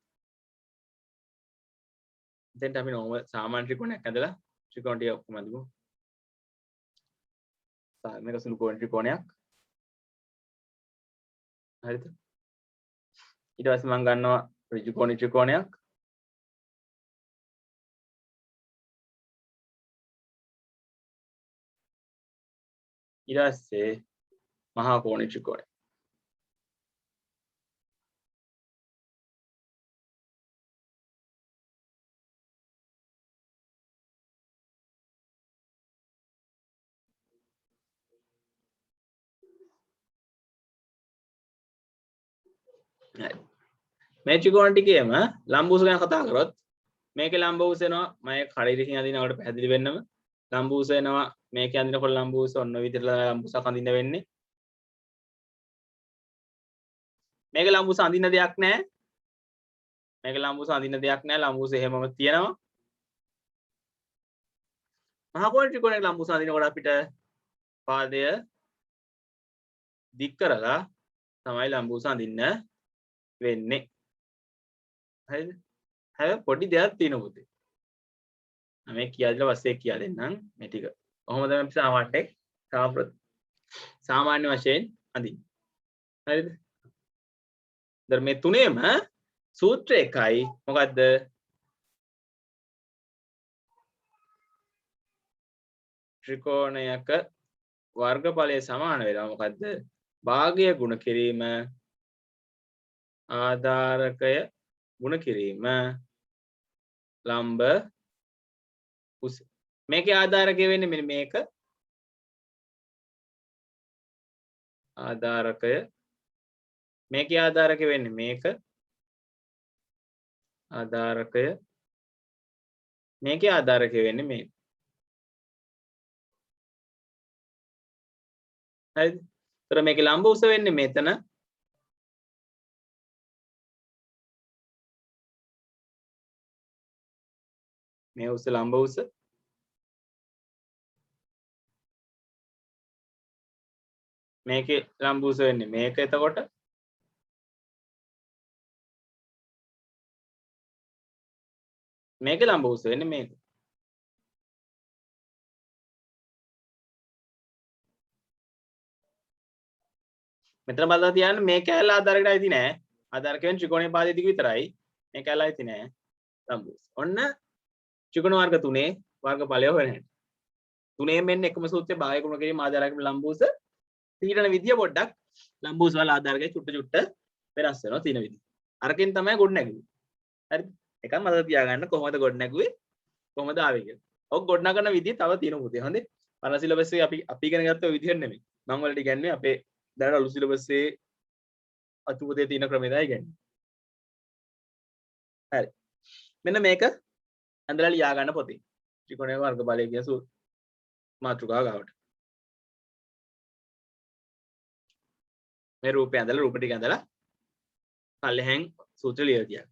Speaker 1: එතෙන්ට අපි normal සාමාන්‍ය ත්‍රිකෝණයක් ඇඳලා ත්‍රිකෝණ ටික ඔක්කොම අඳිමු. මේක සුළු කෝණ ත්‍රිකෝණයක්. හරිද? ඊට පස්සේ මම ගන්නවා ඍජු කෝණ ත්‍රිකෝණයක්. ඊට පස්සේ මහා කෝණ ත්‍රිකෝණය. මේ ත්‍රිකෝණ ටිකේම ලම්බ උස ගැන කතා කරොත් මේකේ ලම්බ උස එනවා මම කඩේකින් අඳිනකොට පැහැදිලි වෙන්නම ලම්බ උස එනවා මේකේ අඳිනකොට ලම්බ උස ඔන්න ඔය විදිහට ලම්බ උසක් අඳින්න වෙන්නේ. මේක ලම්බ උස අඳින්න දෙයක් නැහැ. මේක ලම්බ උස අඳින්න දෙයක් නැහැ. ලම්බ උස එහෙමම තියෙනවා. මහා කෝණ ත්‍රිකෝණයක ලම්බ උස අඳිනකොට අපිට පාදය දික් කරලා තමයි ලම්බ උස අඳින්න වෙන්නේ. හරිද? හැබැයි පොඩි දෙයක් තියෙනවා පුතේ. මම මේ කියලා දෙලා පස්සේ කියා දෙන්නම් මේ ටික. කොහොමද අපි සාමාන්‍ය වශයෙන් අඳින්නේ. හරිද? දැන් මේ තුනේම සූත්‍ර එකයි මොකද්ද? ත්‍රිකෝණයක වර්ගඵලය සමාන වෙලා මොකද්ද? භාගය ගුණ කිරීම ආධාරකය ගුණ කිරීම ලම්බ උස. මේකේ ආධාරකය වෙන්නේ මෙන්න මේක. ආධාරකය මේකේ ආධාරක වෙන්නේ මේක ආධාරකය මේකේ ආධාරක වෙන්නේ මේක හරිද? ඒතර මේකේ ලම්බ උස වෙන්නේ මෙතන මේ උස ලම්බ උස මේකේ ලම්බ උස වෙන්නේ මේක එතකොට මේකේ ලම්බ උස වෙන්නේ මේක මෙතන බලලා තියන්න මේ කැලල ආධාරකට අයිති නෑ ආධාරක වෙන්නේ ත්‍රිකෝණීය පාදයේ දිග විතරයි මේ කැලල අයිති නෑ ලම්බ උස ඔන්න ත්‍රිකෝණ වර්ග 3 වර්ගඵලය හොයන්න තුනේ මෙන්න එකම සූත්‍රයේ භාගය ගුණ කිරීම ආධාරක ලම්බ උස තීරණ විදිය පොඩ්ඩක් ලම්බ උස වල ආධාරකයි චුට්ට වෙනස් වෙනවා තියෙන විදිය. අරකින් තමයි ගොඩ නැගුවේ. හරිද? එකක් මතක තියාගන්න කොහොමද ගොඩ නැගුවේ කොහොමද ආවේ කියලා. ඔක් ගොඩ නගන විදිය තව තියෙනවා පුතේ. හොඳේ. පරණ සිලබස් එකේ අපි ඉගෙන ගත්ත ඔය විදියට නෙමෙයි. මම වලට ඉගන්නේ අපේ දැනට අලුත් සිලබස් එකේ අතු පොතේ තියෙන ක්‍රමයදයි ඉගන්නේ. හරි. මෙන්න මේක ඇඳලා ලියා ගන්න පොතේ. ත්‍රිකෝණයේ වර්ග බලය කියන මාතෘකාව ගාවට. මේ රූපය ඇඳලා රූප ටික ඇඳලා පල්ලෙහෙන් සූත්‍ර ලියලා තියන්න.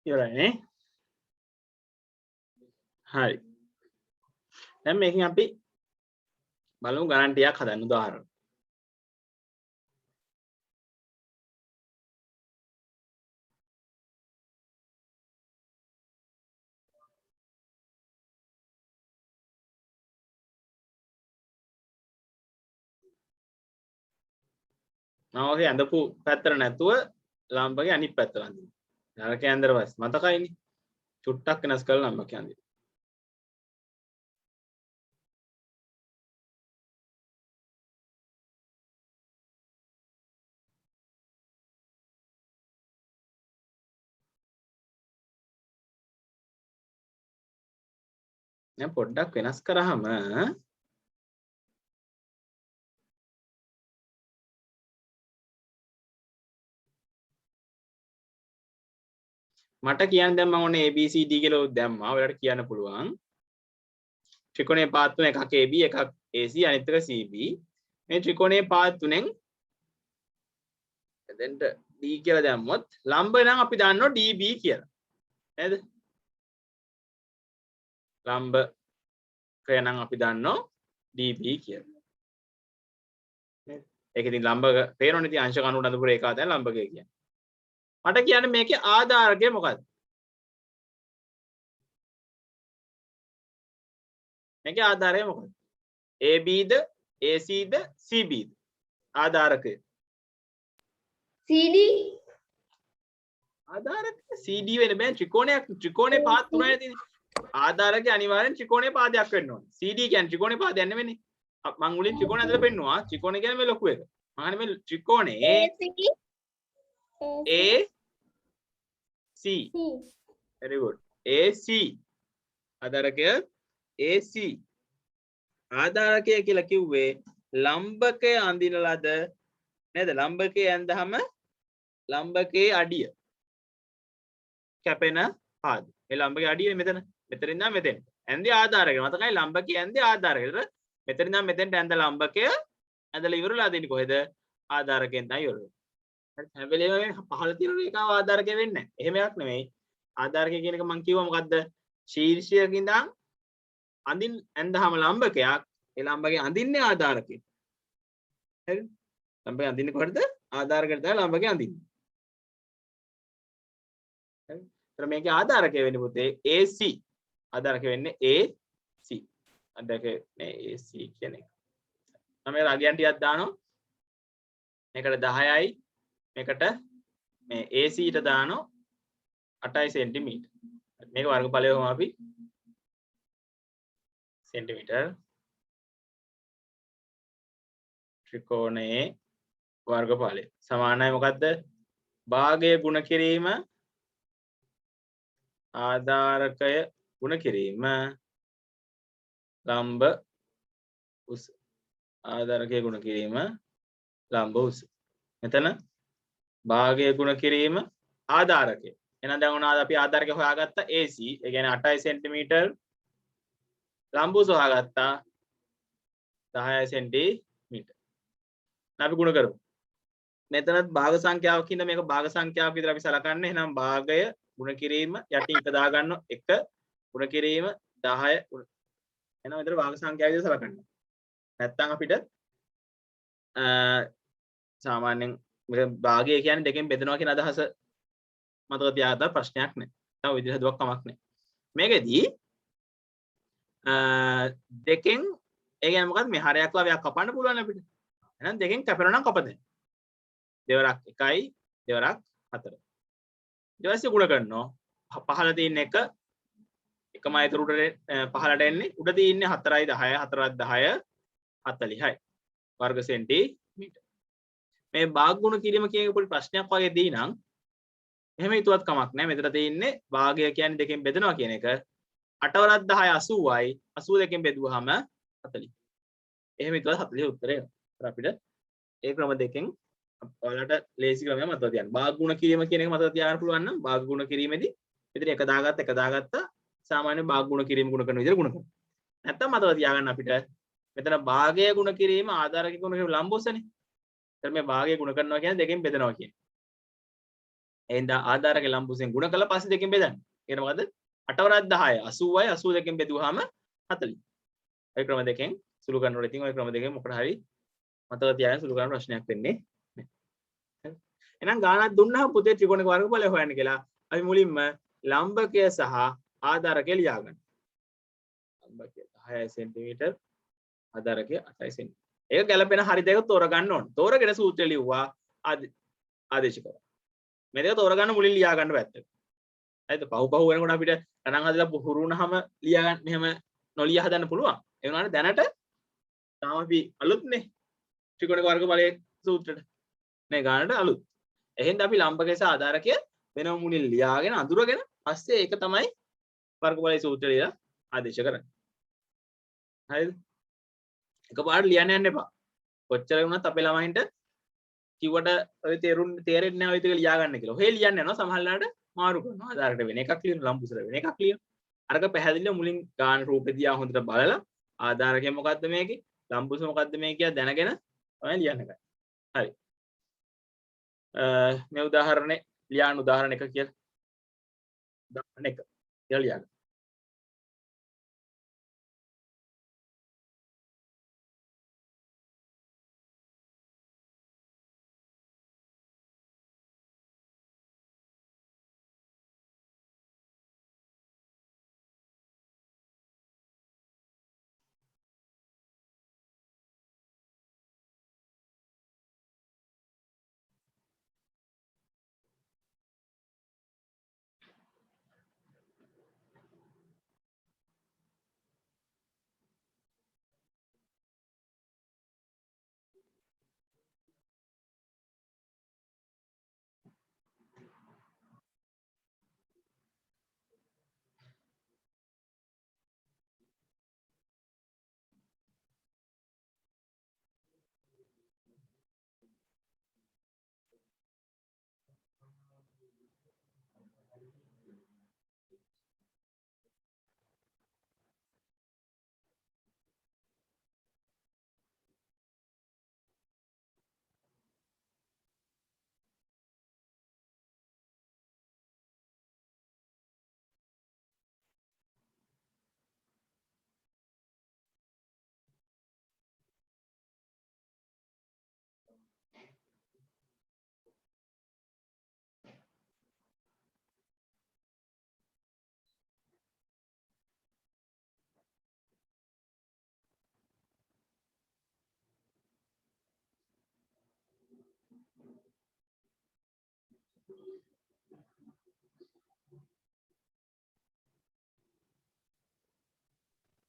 Speaker 1: ඉවරයි නේ? හරි. දැන් මේකෙන් අපි බලමු ගණන් ටිකක් හදන්න උදාහරණ. මම ඔගේ ඇඳපු පැත්තට නැතුව ලාම්පගේ අනිත් පැත්තට අඳින්න. නරක ඇඳර වස් මතකයිනේ. චුට්ටක් වෙනස් කරලා ලාම්පක අඳින්න. දැන් පොඩ්ඩක් වෙනස් කරාම මට කියන්න දැන් මම ඔන්නේ ABCD කියලා දැම්මා. ඔයාලට කියන්න පුළුවන්. ත්‍රිකෝණයේ පාත් තුන එකක් AB එකක් AC අනිත් එක CB. මේ ත්‍රිකෝණයේ පාත් තුනෙන් එතෙන්ට D කියලා දැම්මොත් ලම්බ නම් අපි දන්නවා DB කියලා. නේද? ලම්බකය නම් අපි දන්නවා DB කියලා. නේද? ඒක ඉතින් ලම්බක පේනවනේ ඉතින් අංශක 90 අඳපු රේඛාව තමයි ලම්බකය කියන්නේ. මට කියන්නේ මේකේ ආධාරකය මොකක්ද? මේකේ ආධාරය මොකක්ද? AB ද AC ද CB ද? ආධාරකය.
Speaker 2: CD
Speaker 1: ආධාරක CD වෙන බෑ ත්‍රිකෝණේ පාද තුනයි තියෙන්නේ. ආධාරකේ අනිවාර්යෙන් ත්‍රිකෝණේ පාදයක් වෙන්න ඕනේ. CD කියන්නේ ත්‍රිකෝණේ පාදයක් නෙවෙයිනේ. මම මුලින් ත්‍රිකෝණය ඇදලා පෙන්නුවා. ත්‍රිකෝණය කියන්නේ මේ ලොකු එක. මම කියන්නේ මේ ත්‍රිකෝණේ AC very good AC ආධාරකය AC ආධාරකය කියලා කිව්වේ ලම්බකය අඳින ලද නේද? ලම්බකයේ ඇඳහම ලම්බකයේ අඩිය කැපෙන පාද. මේ ලම්බකයේ අඩිය මෙතන. මෙතනින් ඉඳන් මෙතෙන්. ඇඳේ ආධාරකය. මතකයි ලම්බකයේ ඇඳේ ආධාරකය. මෙතනින් ඉඳන් මෙතෙන්ට ඇඳ ලම්බකය ඇඳලා ඉවරලා දෙන්නේ කොහෙද? ආධාරකයෙන් තමයි ඉවරලා. හරි. හැම වෙලේම පහළ තියෙන රේඛාව ආධාරකය වෙන්නේ නැහැ. එහෙම එකක් නෙමෙයි. ආධාරකය කියන එක මම කිව්වා මොකද්ද? ශීර්ෂයක ඉඳන් අඳින් ඇඳහම ලම්බකයක්. ඒ ලම්බකයේ අඳින්නේ ආධාරකය. හරිද? ලම්බකයේ අඳින්නේ කොහෙද? ආධාරකයට තමයි ලම්බකයේ අඳින්නේ. හරි. ඒතර මේකේ ආධාරකය වෙන්නේ පුතේ AC. ආධාරකය වෙන්නේ AC. ආධාරකය නේ AC කියන එක. මම මේ රගයන් ටිකක් දානවා. මේකට 10යි. මේකට මේ AC ට දානවා 8 සෙන්ටිමීටර්. මේක වර්ගඵලය වම අපි සෙන්ටිමීටර් ත්‍රිකෝණයේ වර්ගඵලය සමානයි මොකද්ද? භාගය ගුණ කිරීම ආධාරකය ගුණ කිරීම ලම්බ උස. ආධාරකය ගුණ කිරීම ලම්බ උස. මෙතන භාගය ගුණ කිරීම ආධාරකය. එහෙනම් දැන් උනාද අපි ආධාරකය හොයාගත්තා AC. ඒ කියන්නේ 8 සෙන්ටිමීටර් ලම්බ උස හොයාගත්තා 10 සෙන්ටිමීටර්. අපි ගුණ කරමු. මෙතනත් භාග සංඛ්‍යාවක් ඉඳ මේක භාග සංඛ්‍යාවක් විතර අපි සලකන්නේ. එහෙනම් භාගය ගුණ කිරීම යටින් එක දාගන්නවා 1 ගුණ කිරීම 10 ගුණ. එහෙනම් මෙතන භාග සංඛ්‍යාව විතර සලකන්නේ. නැත්තම් අපිට සාමාන්‍යයෙන් මේක භාගය කියන්නේ දෙකෙන් බෙදනවා කියන අදහස මතක තියාගත්තා ප්‍රශ්නයක් නැහැ. තව විදිහට හදුවක් කමක් නැහැ. මේකෙදී දෙකෙන් ඒ කියන්නේ මොකද්ද මේ හරයක් ලවයක් කපන්න පුළුවන් අපිට. එහෙනම් දෙකෙන් කැපෙනවා නම් කපදෙන්න. දෙවරක් 1යි දෙවරක් 4. ඊට පස්සේ ගුණ කරනවා. පහළ තියෙන එක එකම අතර උඩට පහළට එන්නේ. උඩ තියෙන්නේ 4යි 10 4ක් 10 40යි. වර්ග සෙන්ටිමීටර්. මේ භාග ගුණ කිරීම කියන පොඩි ප්‍රශ්නයක් වගේ දී නම් එහෙම හිතුවත් කමක් නැහැ. මෙතන තියෙන්නේ භාගය කියන්නේ දෙකෙන් බෙදනවා කියන එක. 8 වරක් 10 80යි. 82කින් බෙදුවාම 40. එහෙම හිතුවත් 40 උත්තරය එනවා. අපිට ඒ ක්‍රම දෙකෙන් ඔයාලට ලේසි ක්‍රමයක් මතක තියාගන්න. භාග ගුණ කිරීම කියන එක මතක තියාගන්න පුළුවන් නම් භාග ගුණ කිරීමේදී මෙතන එක දාගත්තා සාමාන්‍ය භාග ගුණ කිරීම ගුණ කරන විදිහට ගුණ කරනවා. නැත්තම් මතක තියාගන්න අපිට මෙතන භාගය ගුණ කිරීම ආධාරක ගුණ කිරීම ලම්බෝසනේ. එතන මේ භාගය ගුණ කරනවා කියන්නේ දෙකෙන් බෙදනවා කියන්නේ. එහෙනම් ආධාරක ලම්බෝසෙන් ගුණ කළා පස්සේ දෙකෙන් බෙදන්නේ. ඒක මොකද? 8 වරක් 10 80යි 82කින් බෙදුවාම 40. ඔය ක්‍රම දෙකෙන් සුළු කරනකොට ඉතින් ඔය ක්‍රම දෙකෙන් මොකද හරි මතක තියාගෙන සුළු කරන ප්‍රශ්නයක් වෙන්නේ නැහැ. එහෙනම් ගානක් දුන්නාම පුතේ ත්‍රිකෝණික වර්ගඵලය හොයන්න කියලා අපි මුලින්ම ලම්බකය සහ ආධාරකය ලියා ගන්න. ලම්බකය 10 සෙන්ටිමීටර් ආධාරකය 8 සෙන්ටිමීටර්. ඒක ගැලපෙන හරි දෙක තෝරගන්න ඕන. තෝරගෙන සූත්‍රය ලිව්වා ආදේශ කරා. මේ දෙක තෝරගන්න මුලින් ලියා ගන්න පැත්තට. හරිද? පහු වෙනකොට අපිට ගණන් හදලා හුරු වුණාම ලියා ගන්න මෙහෙම නොලියා හදන්න පුළුවන්. ඒ වුණාට දැනට තාම අපි අලුත්නේ. ත්‍රිකෝණික වර්ගඵලයේ සූත්‍රෙට. නේ ගානට අලුත්. එහෙනම් අපි ලම්බකය සහ ආධාරකය වෙනම මුලින් ලියාගෙන අඳුරගෙන පස්සේ ඒක තමයි වර්ගඵලයේ සූත්‍රය ලියලා ආදේශ කරන්නේ. හරිද? එකපාරට ලියන්න යන්න එපා. කොච්චර වුණත් අපේ ළමයින්ට කිව්වට ඔය තේරෙන්නේ නැහැ ඔය ටික ලියා ගන්න කියලා. ඔහෙ ලියන්න යනවා සමහරවිට මාරු කරනවා. ආධාරයට වෙන එකක් ලියන ලම්බුසර වෙන එකක් ලියන. අරක පැහැදිලිව මුලින් ගාන රූපේ දිහා හොඳට බලලා ආධාරකය මොකද්ද මේකේ? ලම්බුස මොකද්ද මේක කියලා දැනගෙන තමයි ලියන්න ගන්නේ. හරි. මේ උදාහරණේ ලියන්න උදාහරණ එක කියලා. උදාහරණ එක කියලා ලියන්න.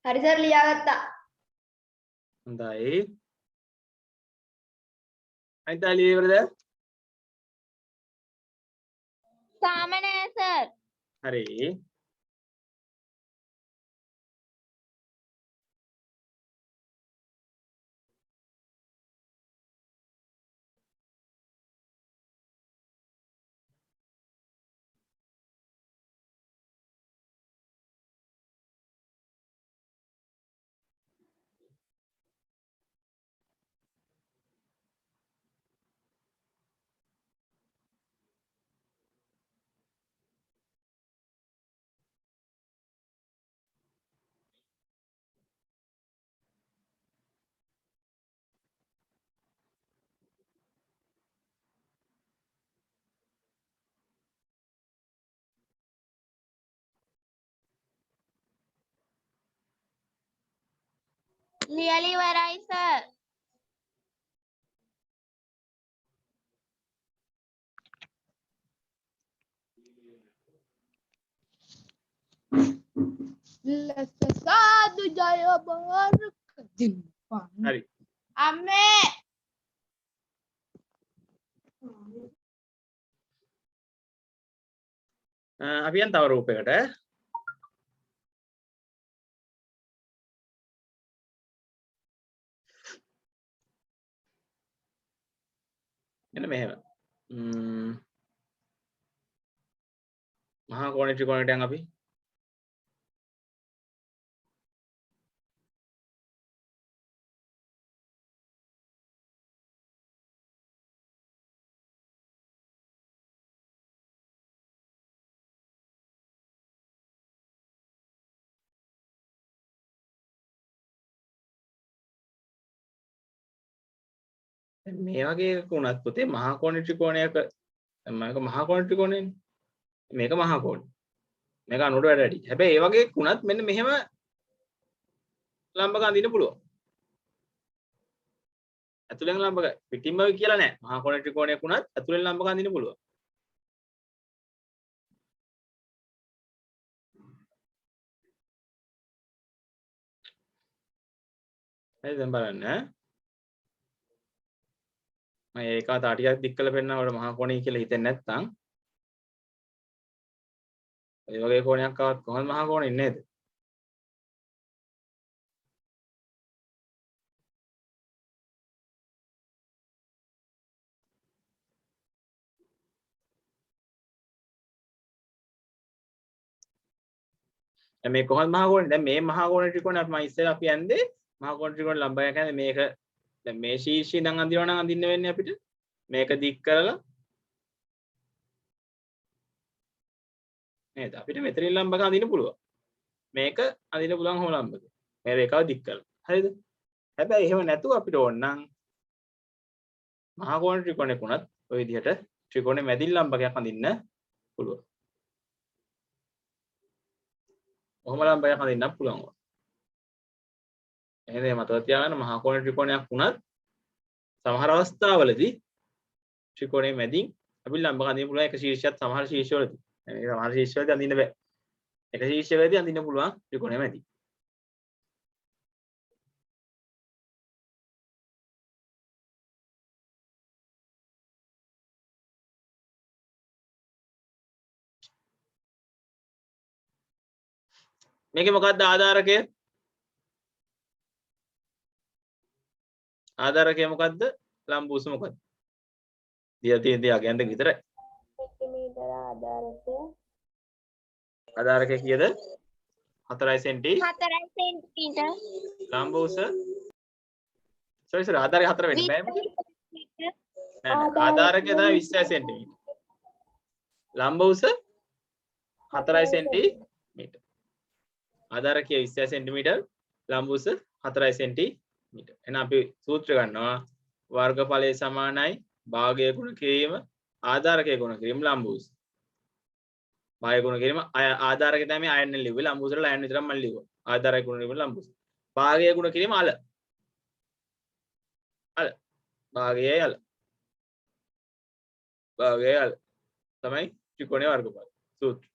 Speaker 2: හරි සර් ලියාගත්තා.
Speaker 1: හොඳයි. අයිතා ලියවලද?
Speaker 2: සාමනෑ සර්.
Speaker 1: හරි.
Speaker 2: ලියලි ඉවරයි සර්.
Speaker 3: ලෙස සාදු ජය බාරක දින්පන්.
Speaker 1: හරි.
Speaker 2: අම්මේ
Speaker 1: අපි යන් තව රූපයකට. එන්න මෙහෙම. මහා කෝණ ත්‍රිකෝණයට යන් අපි. මේ වගේ එකක උනත් පුතේ මහා කෝණ ත්‍රිකෝණයක මේක මහා කෝණ ත්‍රිකෝණයනේ. මේක මහා කෝණ. මේක අනුට වැඩ වැඩි. හැබැයි ඒ වගේ උනත් මෙන්න මෙහෙම ලම්බක අඳින්න පුළුවන්. ඇතුලෙන් ලම්බක පිටින්ම කියලා නෑ. මහා කෝණ ත්‍රිකෝණයක් උනත් ඇතුලෙන් ලම්බක අඳින්න පුළුවන්. හරි දැන් බලන්න ඈ. මම ඒක තා ටිකක් දික් කරලා පෙන්නනකොට මහා කෝණය කියලා හිතෙන්නේ නැත්නම් ඒ වගේ කෝණයක් ආවත් කොහොමද මහා කෝණෙ නේද? දැන් මේ කොහොමද මහා කෝණය? දැන් මේ මහා කෝණ ත්‍රිකෝණය අපි ඉස්සෙල්ලා අපි යන්නේ මහා කෝණ ත්‍රිකෝණ ලම්බය කියන්නේ මේක දැන් මේ ශීර්ෂය ඉඳන් අඳිනවා නම් අඳින්න වෙන්නේ අපිට මේක දික් කරලා නේද? අපිට මෙතනින් ලම්බක අඳින්න පුළුවන්. මේක අඳින්න පුළුවන් හොම ලම්බක. මේ රේඛාව දික් කරලා. හරිද? හැබැයි එහෙම නැතුව අපිට ඕන නම් මහා කෝණ ත්‍රිකෝණයක් උනත් ওই විදිහට ත්‍රිකෝණේ මැදින් ලම්බකයක් අඳින්න පුළුවන්. ඔහොම ලම්බකයක් අඳින්නත් පුළුවන්. එහෙනම් මතක තියාගන්න මහා කෝණ ත්‍රිකෝණයක් උනත් සමහර අවස්ථාවලදී ත්‍රිකෝණයේ මැදින් අපි ලම්බක අඳින්න පුළුවන් එක ශීර්ෂයක් සමහර ශීර්ෂවලදී. මේ සමහර ශීර්ෂවලදී අඳින්න බෑ. එක ශීර්ෂවලදී අඳින්න පුළුවන් ත්‍රිකෝණයේ මැදින්. මේකේ මොකක්ද ආධාරකය? ආධාරකය මොකක්ද? ලම්බූස මොකක්ද? දිය තියෙන දේ අගයන් දෙක විතරයි.
Speaker 2: සෙන්ටිමීටර ආධාරකය
Speaker 1: ආධාරකය කීයද? 4 සෙන්ටි.
Speaker 2: 4 සෙන්ටිමීටර.
Speaker 1: ලම්බූස sorry ආධාරකය 4 වෙන්න බෑ. නෑ ආධාරකය තමයි 20 සෙන්ටිමීටර. ලම්බූස 4 සෙන්ටිමීටර. ආධාරකය 20 සෙන්ටිමීටර ලම්බූස 4 සෙන්ටිමීටර. එහෙනම් අපි සූත්‍ර ගන්නවා වර්ගඵලය සමානයි භාගය ගුණ කිරීම ආධාරකය ගුණ කිරීම ලම්බූස. භාගය ගුණ කිරීම ආධාරකය තමයි අයන් ලිව්වේ ලම්බූසට ලයන් විතරක් මම ලිව්වා. ආධාරකය ගුණ කිරීම ලම්බූස. භාගය ගුණ කිරීම අල. අල. භාගයයි අල. භාගයයි අල. තමයි ත්‍රිකෝණයේ වර්ගඵල සූත්‍ර.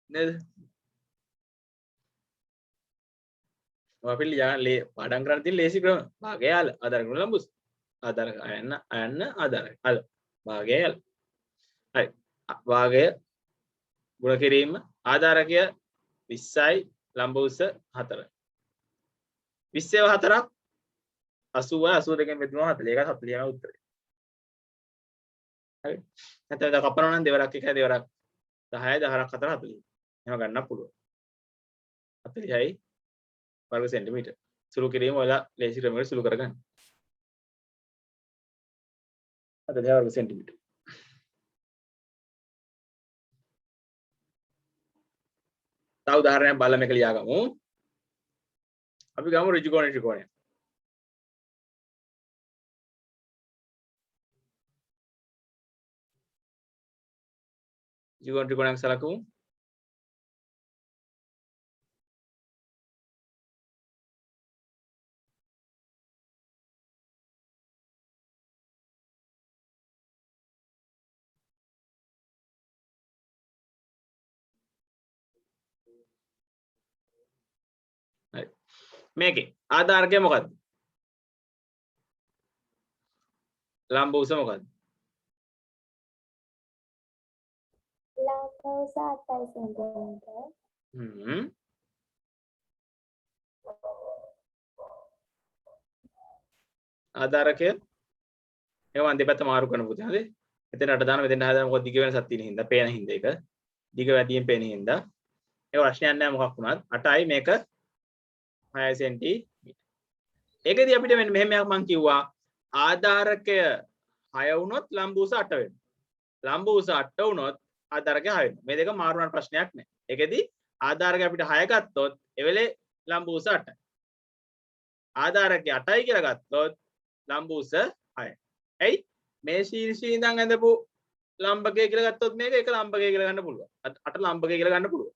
Speaker 1: නේද? අපි පාඩම් කරන්න තියෙන ලේසි ක්‍රම. භාගය අල ආධාරක ගුණ ලම්බූස. ආධාරක අයන්න ආධාරක අල. භාගය අල. හරි. භාගය ගුණ කිරීම ආධාරකය 20යි ලම්බූස 4යි. 20 4ක් 80 82 බෙදුවා 40 එක 40 යන උත්තරේ. හරි. නැත්නම් කපනවා නම් දෙවරක් එකයි දෙවරක් 10යි 10ක් 4 40. එහෙම ගන්නත් පුළුවන්. 40යි වර්ග සෙන්ටිමීටර. සුළු කිරීම ඔයාලා ලේසි ක්‍රමයකට සුළු කරගන්න. 40 වර්ග සෙන්ටිමීටර. තව උදාහරණයක් බලලා මේක ලියා ගමු. අපි ගමු ඍජු කෝණ ත්‍රිකෝණය. ඍජු කෝණ ත්‍රිකෝණයක් සලකමු. හරි. මේකේ ආධාරකය මොකද්ද? ලම්බූස මොකද්ද?
Speaker 2: ලම්බූස 8 සෙන්ටිමීටර.
Speaker 1: ආධාරකය ඒවා දෙපැත්ත මාරු කරන පුතේ හරි. මෙතනට දාන මෙතෙන් හදාන මොකද දිග වෙනසක් තියෙන හින්දා පේන හින්දා ඒක. දිග වැඩියෙන් පේන හින්දා. ඒක ප්‍රශ්නයක් නෑ මොකක් වුණත් 8යි මේක 6 සෙන්ටිමීටර. ඒකදී අපිට මෙන්න මෙහෙම එකක් මම කිව්වා ආධාරකය 6 වුණොත් ලම්බූස 8 වෙනවා. ලම්බූස 8 වුණොත් ආධාරකය 6 වෙනවා. මේ දෙක මාරු වෙන ප්‍රශ්නයක් නෑ. ඒකදී ආධාරකය අපිට 6 ගත්තොත් ඒ වෙලේ ලම්බූස 8යි. ආධාරකය 8යි කියලා ගත්තොත් ලම්බ උස 6යි. ඇයි මේ ශීර්ෂයේ ඉඳන් ඇඳපු ලම්බකය කියලා ගත්තොත් මේක එක ලම්බකය කියලා ගන්න පුළුවන්. අට ලම්බකය කියලා ගන්න පුළුවන්.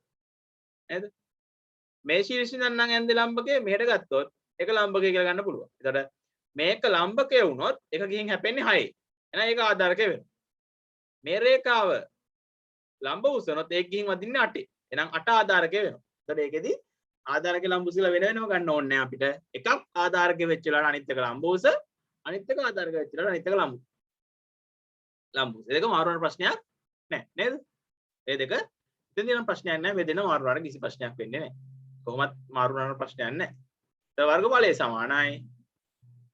Speaker 1: නේද? මේ ශීර්ෂයෙන් ඉඳන් නම් ඇඳේ ලම්බකය මෙහෙට ගත්තොත් එක ලම්බකය කියලා ගන්න පුළුවන්. එතකොට මේක ලම්බකය වුණොත් එක ගිහින් හැපෙන්නේ 6යි. එහෙනම් ඒක ආධාරකය වෙනවා. මේ රේඛාව ලම්බ උසනොත් ඒක ගිහින් වදින්නේ 8යි. එහෙනම් 8 ආධාරකය වෙනවා. එතකොට ඒකෙදි ආධාරක ලම්බ උස වෙන වෙනම ගන්න ඕනේ නැහැ අපිට. එකක් ආධාරක වෙච්ච වෙලාවට අනිත් එක ලම්බ උස, අනිත් එක ආධාරක වෙච්ච වෙලාවට අනිත් එක ලම්බ උස. ඒ දෙක මාරු වෙන ප්‍රශ්නයක් නැහැ නේද? ඒ දෙක ඉතින් නම් ප්‍රශ්නයක් නැහැ. මේ දෙන මාරු වුණාට කිසි ප්‍රශ්නයක් වෙන්නේ නැහැ. කොහොමත් මාරු වුණාට ප්‍රශ්නයක් නැහැ. ඒත් වර්ගඵලය සමානයි.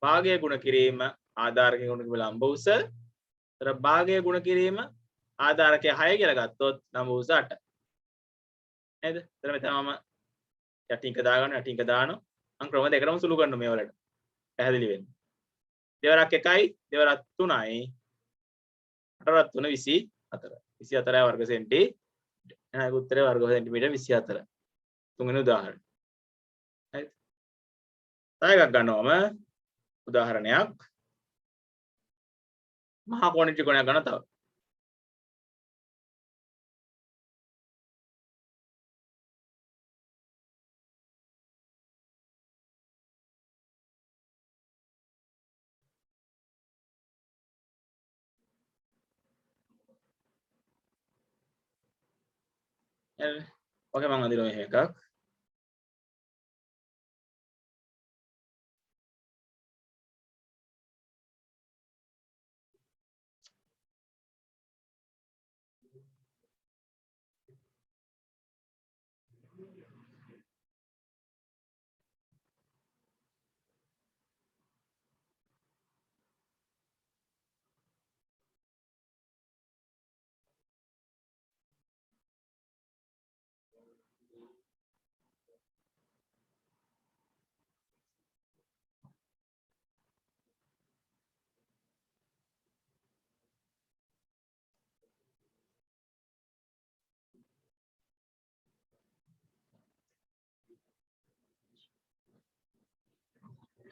Speaker 1: භාගය ගුණ කිරීම ආධාරකයේ ගුණ කිරීම ලම්බ උස. ඒතර භාගය ගුණ කිරීම ආධාරකයේ 6 කියලා ගත්තොත් ලම්බ උස 8. නේද? ඒතර මෙතනම යටින් එක දාගන්න යටින් එක දානවා. මම ක්‍රම දෙකටම සුළු කරනවා මේ වලට. පැහැදිලි වෙන්න. දෙවරක් 1යි, දෙවරක් 3යි. 8ක් 3 24. 24 වර්ග සෙන්ටි. එහෙනම් උත්තරේ වර්ග සෙන්ටිමීටර් 24. තුන්වෙනි උදාහරණය. හරිද? තව එකක් ගන්නවම උදාහරණයක්. මහා කෝණ ත්‍රිකෝණයක් ගන්න තව. ඔකේ මම අදිනවා මෙහෙම එකක්.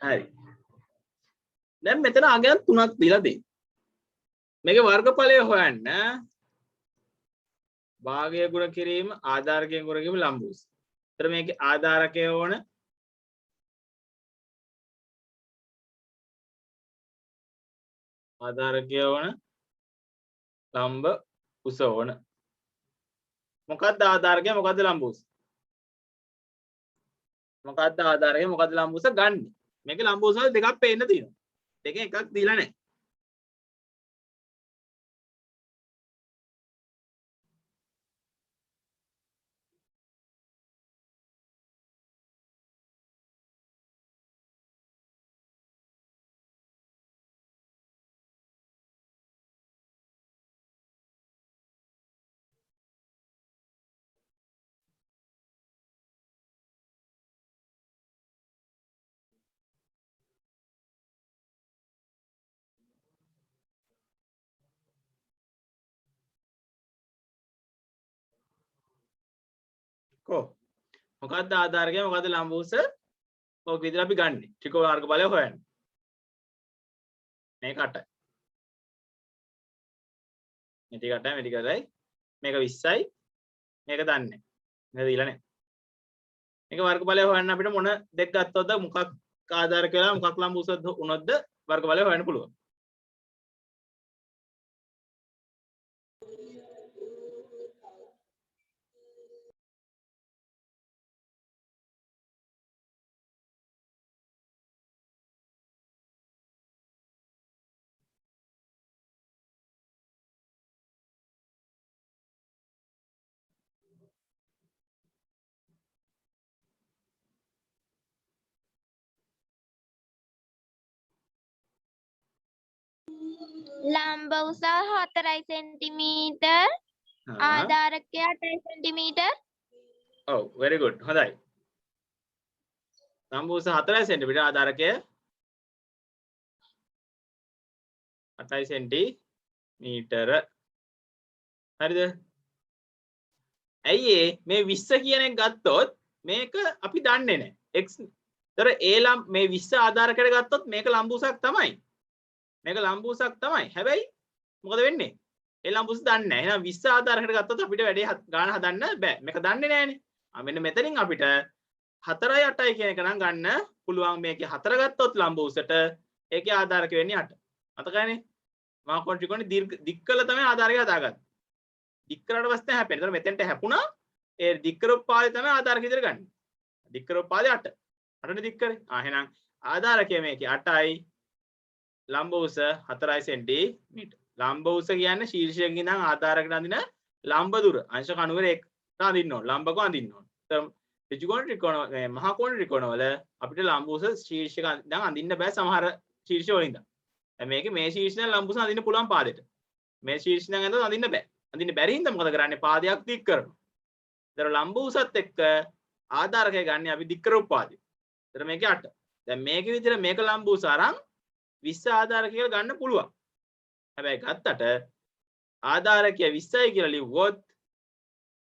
Speaker 1: හරි. දැන් මෙතන අගයන් තුනක් දීලා දෙයි. මේකේ වර්ගඵලය හොයන්න භාගය ගුණ කිරීම ආධාරකයෙන් ගුණ කිරීම ලම්බ උස. ඒතර මේකේ ආධාරකය ඕන ආධාරකය ඕන ලම්බ උස ඕන. මොකක්ද ආධාරකය මොකක්ද ලම්බ උස? මොකක්ද ආධාරකය මොකක්ද ලම්බ උස ගන්න? මේකේ ලම්බ උස වල දෙකක් පේන්න තියෙනවා. දෙකෙන් එකක් දීලා නැහැ. කො මොකක්ද ආධාරකය මොකක්ද ලම්බ උස? ඔක විදිහට අපි ගන්නෙ. ත්‍රිකෝණ වර්ගඵලය හොයන්න. මේක 8යි. මේ ටික 8යි මේ ටික 8යි. මේක 20යි. මේක දන්නේ නැහැ. මේක දීලා නැහැ. මේක වර්ගඵලය හොයන්න අපිට මොන දෙක ගත්තොත්ද මොකක් ආධාරක වෙලා මොකක් ලම්බ උස වුණොත්ද වර්ගඵලය හොයන්න පුළුවන්.
Speaker 2: ලම්බ උස 4 සෙන්ටිමීටර් ආධාරකය 8 සෙන්ටිමීටර්.
Speaker 1: ඔව් very good. හොඳයි. ලම්බ උස 4 සෙන්ටිමීටර් ආධාරකය 8 සෙන්ටිමීටර. හරිද? ඇයි මේ 20 කියන එක ගත්තොත් මේක අපි දන්නේ නැහැ. x ඒතර මේ 20 ආධාරකයට ගත්තොත් මේක ලම්බුසක් තමයි. මේක ලම්බුසක් තමයි. හැබැයි මොකද වෙන්නේ? ඒ ලම්බුස දන්නේ නැහැ. එහෙනම් 20 ආධාරකයට ගත්තොත් අපිට වැඩේ ගාන හදන්න බෑ. මේක දන්නේ නැහනේ. මෙන්න මෙතනින් අපිට 4යි 8යි කියන එක නම් ගන්න පුළුවන්. මේකේ 4 ගත්තොත් ලම්බුසට ඒකේ ආධාරක වෙන්නේ 8. අතකනේ. මහා ත්‍රිකෝණේ දික් කළ තමයි ආධාරකය හදාගත්තේ. දික් කරාට පස්සේ හැපෙන්නේ. ඒතර මෙතෙන්ට හැපුණා. ඒ දික් කරපු පාදේ තමයි ආධාරක විදිහට ගන්න. දික් කරපු පාදේ 8. 8නේ දික් කරේ. එහෙනම් ආධාරකය මේකේ 8යි. ලම්බ උස 4 සෙන්ටිමීටර්. ලම්බ උස කියන්නේ ශීර්ෂයෙන් ඉඳන් ආධාරකට අඳින ලම්බ දුර. අංශක අනුවර 1ට අඳින්න ඕන. ලම්බක අඳින්න ඕන. ත්‍රිකෝණ ත්‍රිකෝණ මහා කෝණ ත්‍රිකෝණ වල අපිට ලම්බ උස ශීර්ෂයක ඉඳන් අඳින්න බෑ සමහර ශීර්ෂ වලින් ඉඳන්. දැන් මේකේ මේ ශීර්ෂයෙන් ලම්බ උස අඳින්න පුළුවන් පාදෙට. මේ ශීර්ෂයෙන් ඇඳලා අඳින්න බෑ. අඳින්න බැරි හින්දා මොකද කරන්නේ? පාදයක් දික් කරනවා. ඒතර ලම්බ උසත් එක්ක ආධාරකය ගන්න අපි දික් කරපු පාදේ. ඒතර මේකේ 8. දැන් මේකේ විදිහට මේක ලම්බ උස අරන් 20 ආධාරක කියලා ගන්න පුළුවන්. හැබැයි ගත්තට ආධාරකය 20යි කියලා ලිව්වොත්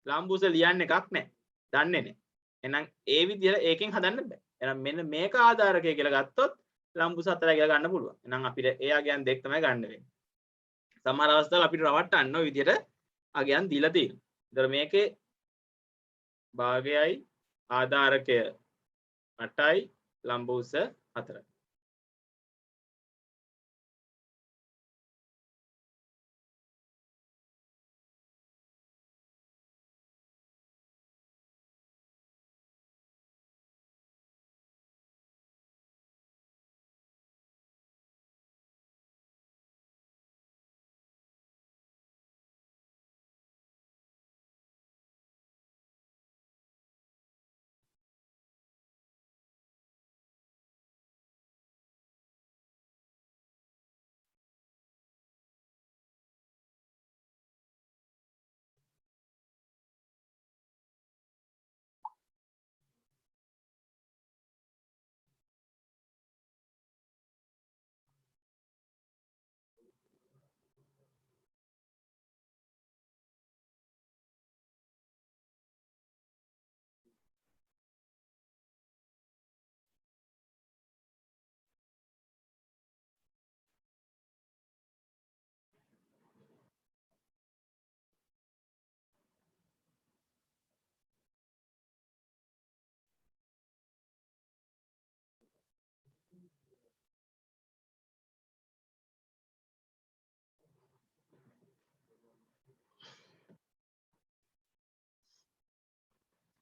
Speaker 1: ලම්බ උස ලියන්න එකක් නැහැ. දන්නේ නැහැ. එහෙනම් ඒ විදිහට ඒකෙන් හදන්න බෑ. එහෙනම් මෙන්න මේක ආධාරකය කියලා ගත්තොත් ලම්බ උස 4යි කියලා ගන්න පුළුවන්. එහෙනම් අපිට ඒ අගයන් දෙක තමයි ගන්න වෙන්නේ. සමහර අවස්ථාවල අපිට රවට්ටන්න ඔය විදිහට අගයන් දීලා තියෙනවා. ඒතර මේකේ භාගයයි ආධාරකය 8යි ලම්බ උස 4යි.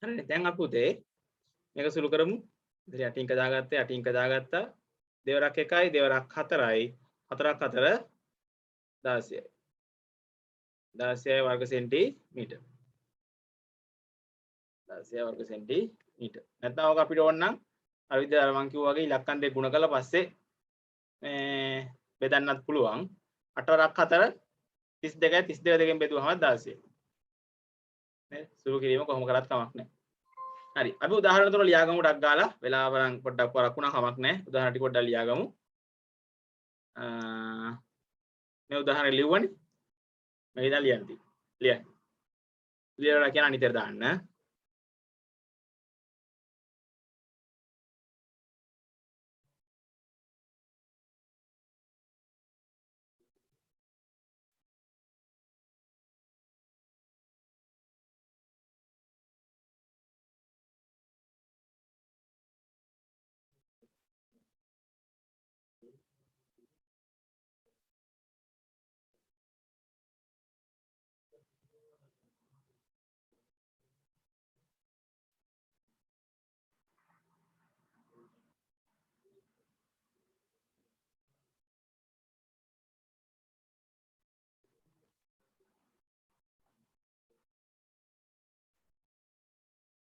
Speaker 1: හරිනේ දැන් අපි උදේ මේක සුළු කරමු. ඉතින් 8 එක දාගත්තා 8 එක දාගත්තා. දෙවරක් 1යි දෙවරක් 4යි. 4ක් 4 16යි. 16යි වර්ග සෙන්ටිමීටර්. 16යි වර්ග සෙන්ටිමීටර්. නැත්නම් ඔක අපිට ඕන නම් අර විදිහට මම කිව්වා වගේ ඉලක්කම් දෙක ගුණ කළා පස්සේ මේ බෙදන්නත් පුළුවන්. 8 වරක් 4 32යි 32 දෙකෙන් බෙදුවම 16යි. නේ සුළු කිරීම කොහොම කරත් කමක් නැහැ. හරි අපි උදාහරණ තුන ලියාගමු ඩක් ගාලා වෙලාව නම් පොඩ්ඩක් වරක්ුණා කමක් නැහැ. උදාහරණ ටික පොඩ්ඩක් ලියාගමු. මේ උදාහරණ ලියුවනේ. මේ ඉතින් ලියන්න තියෙන්නේ. ලියන්න. ලියලා කියන අනිතර දාන්න.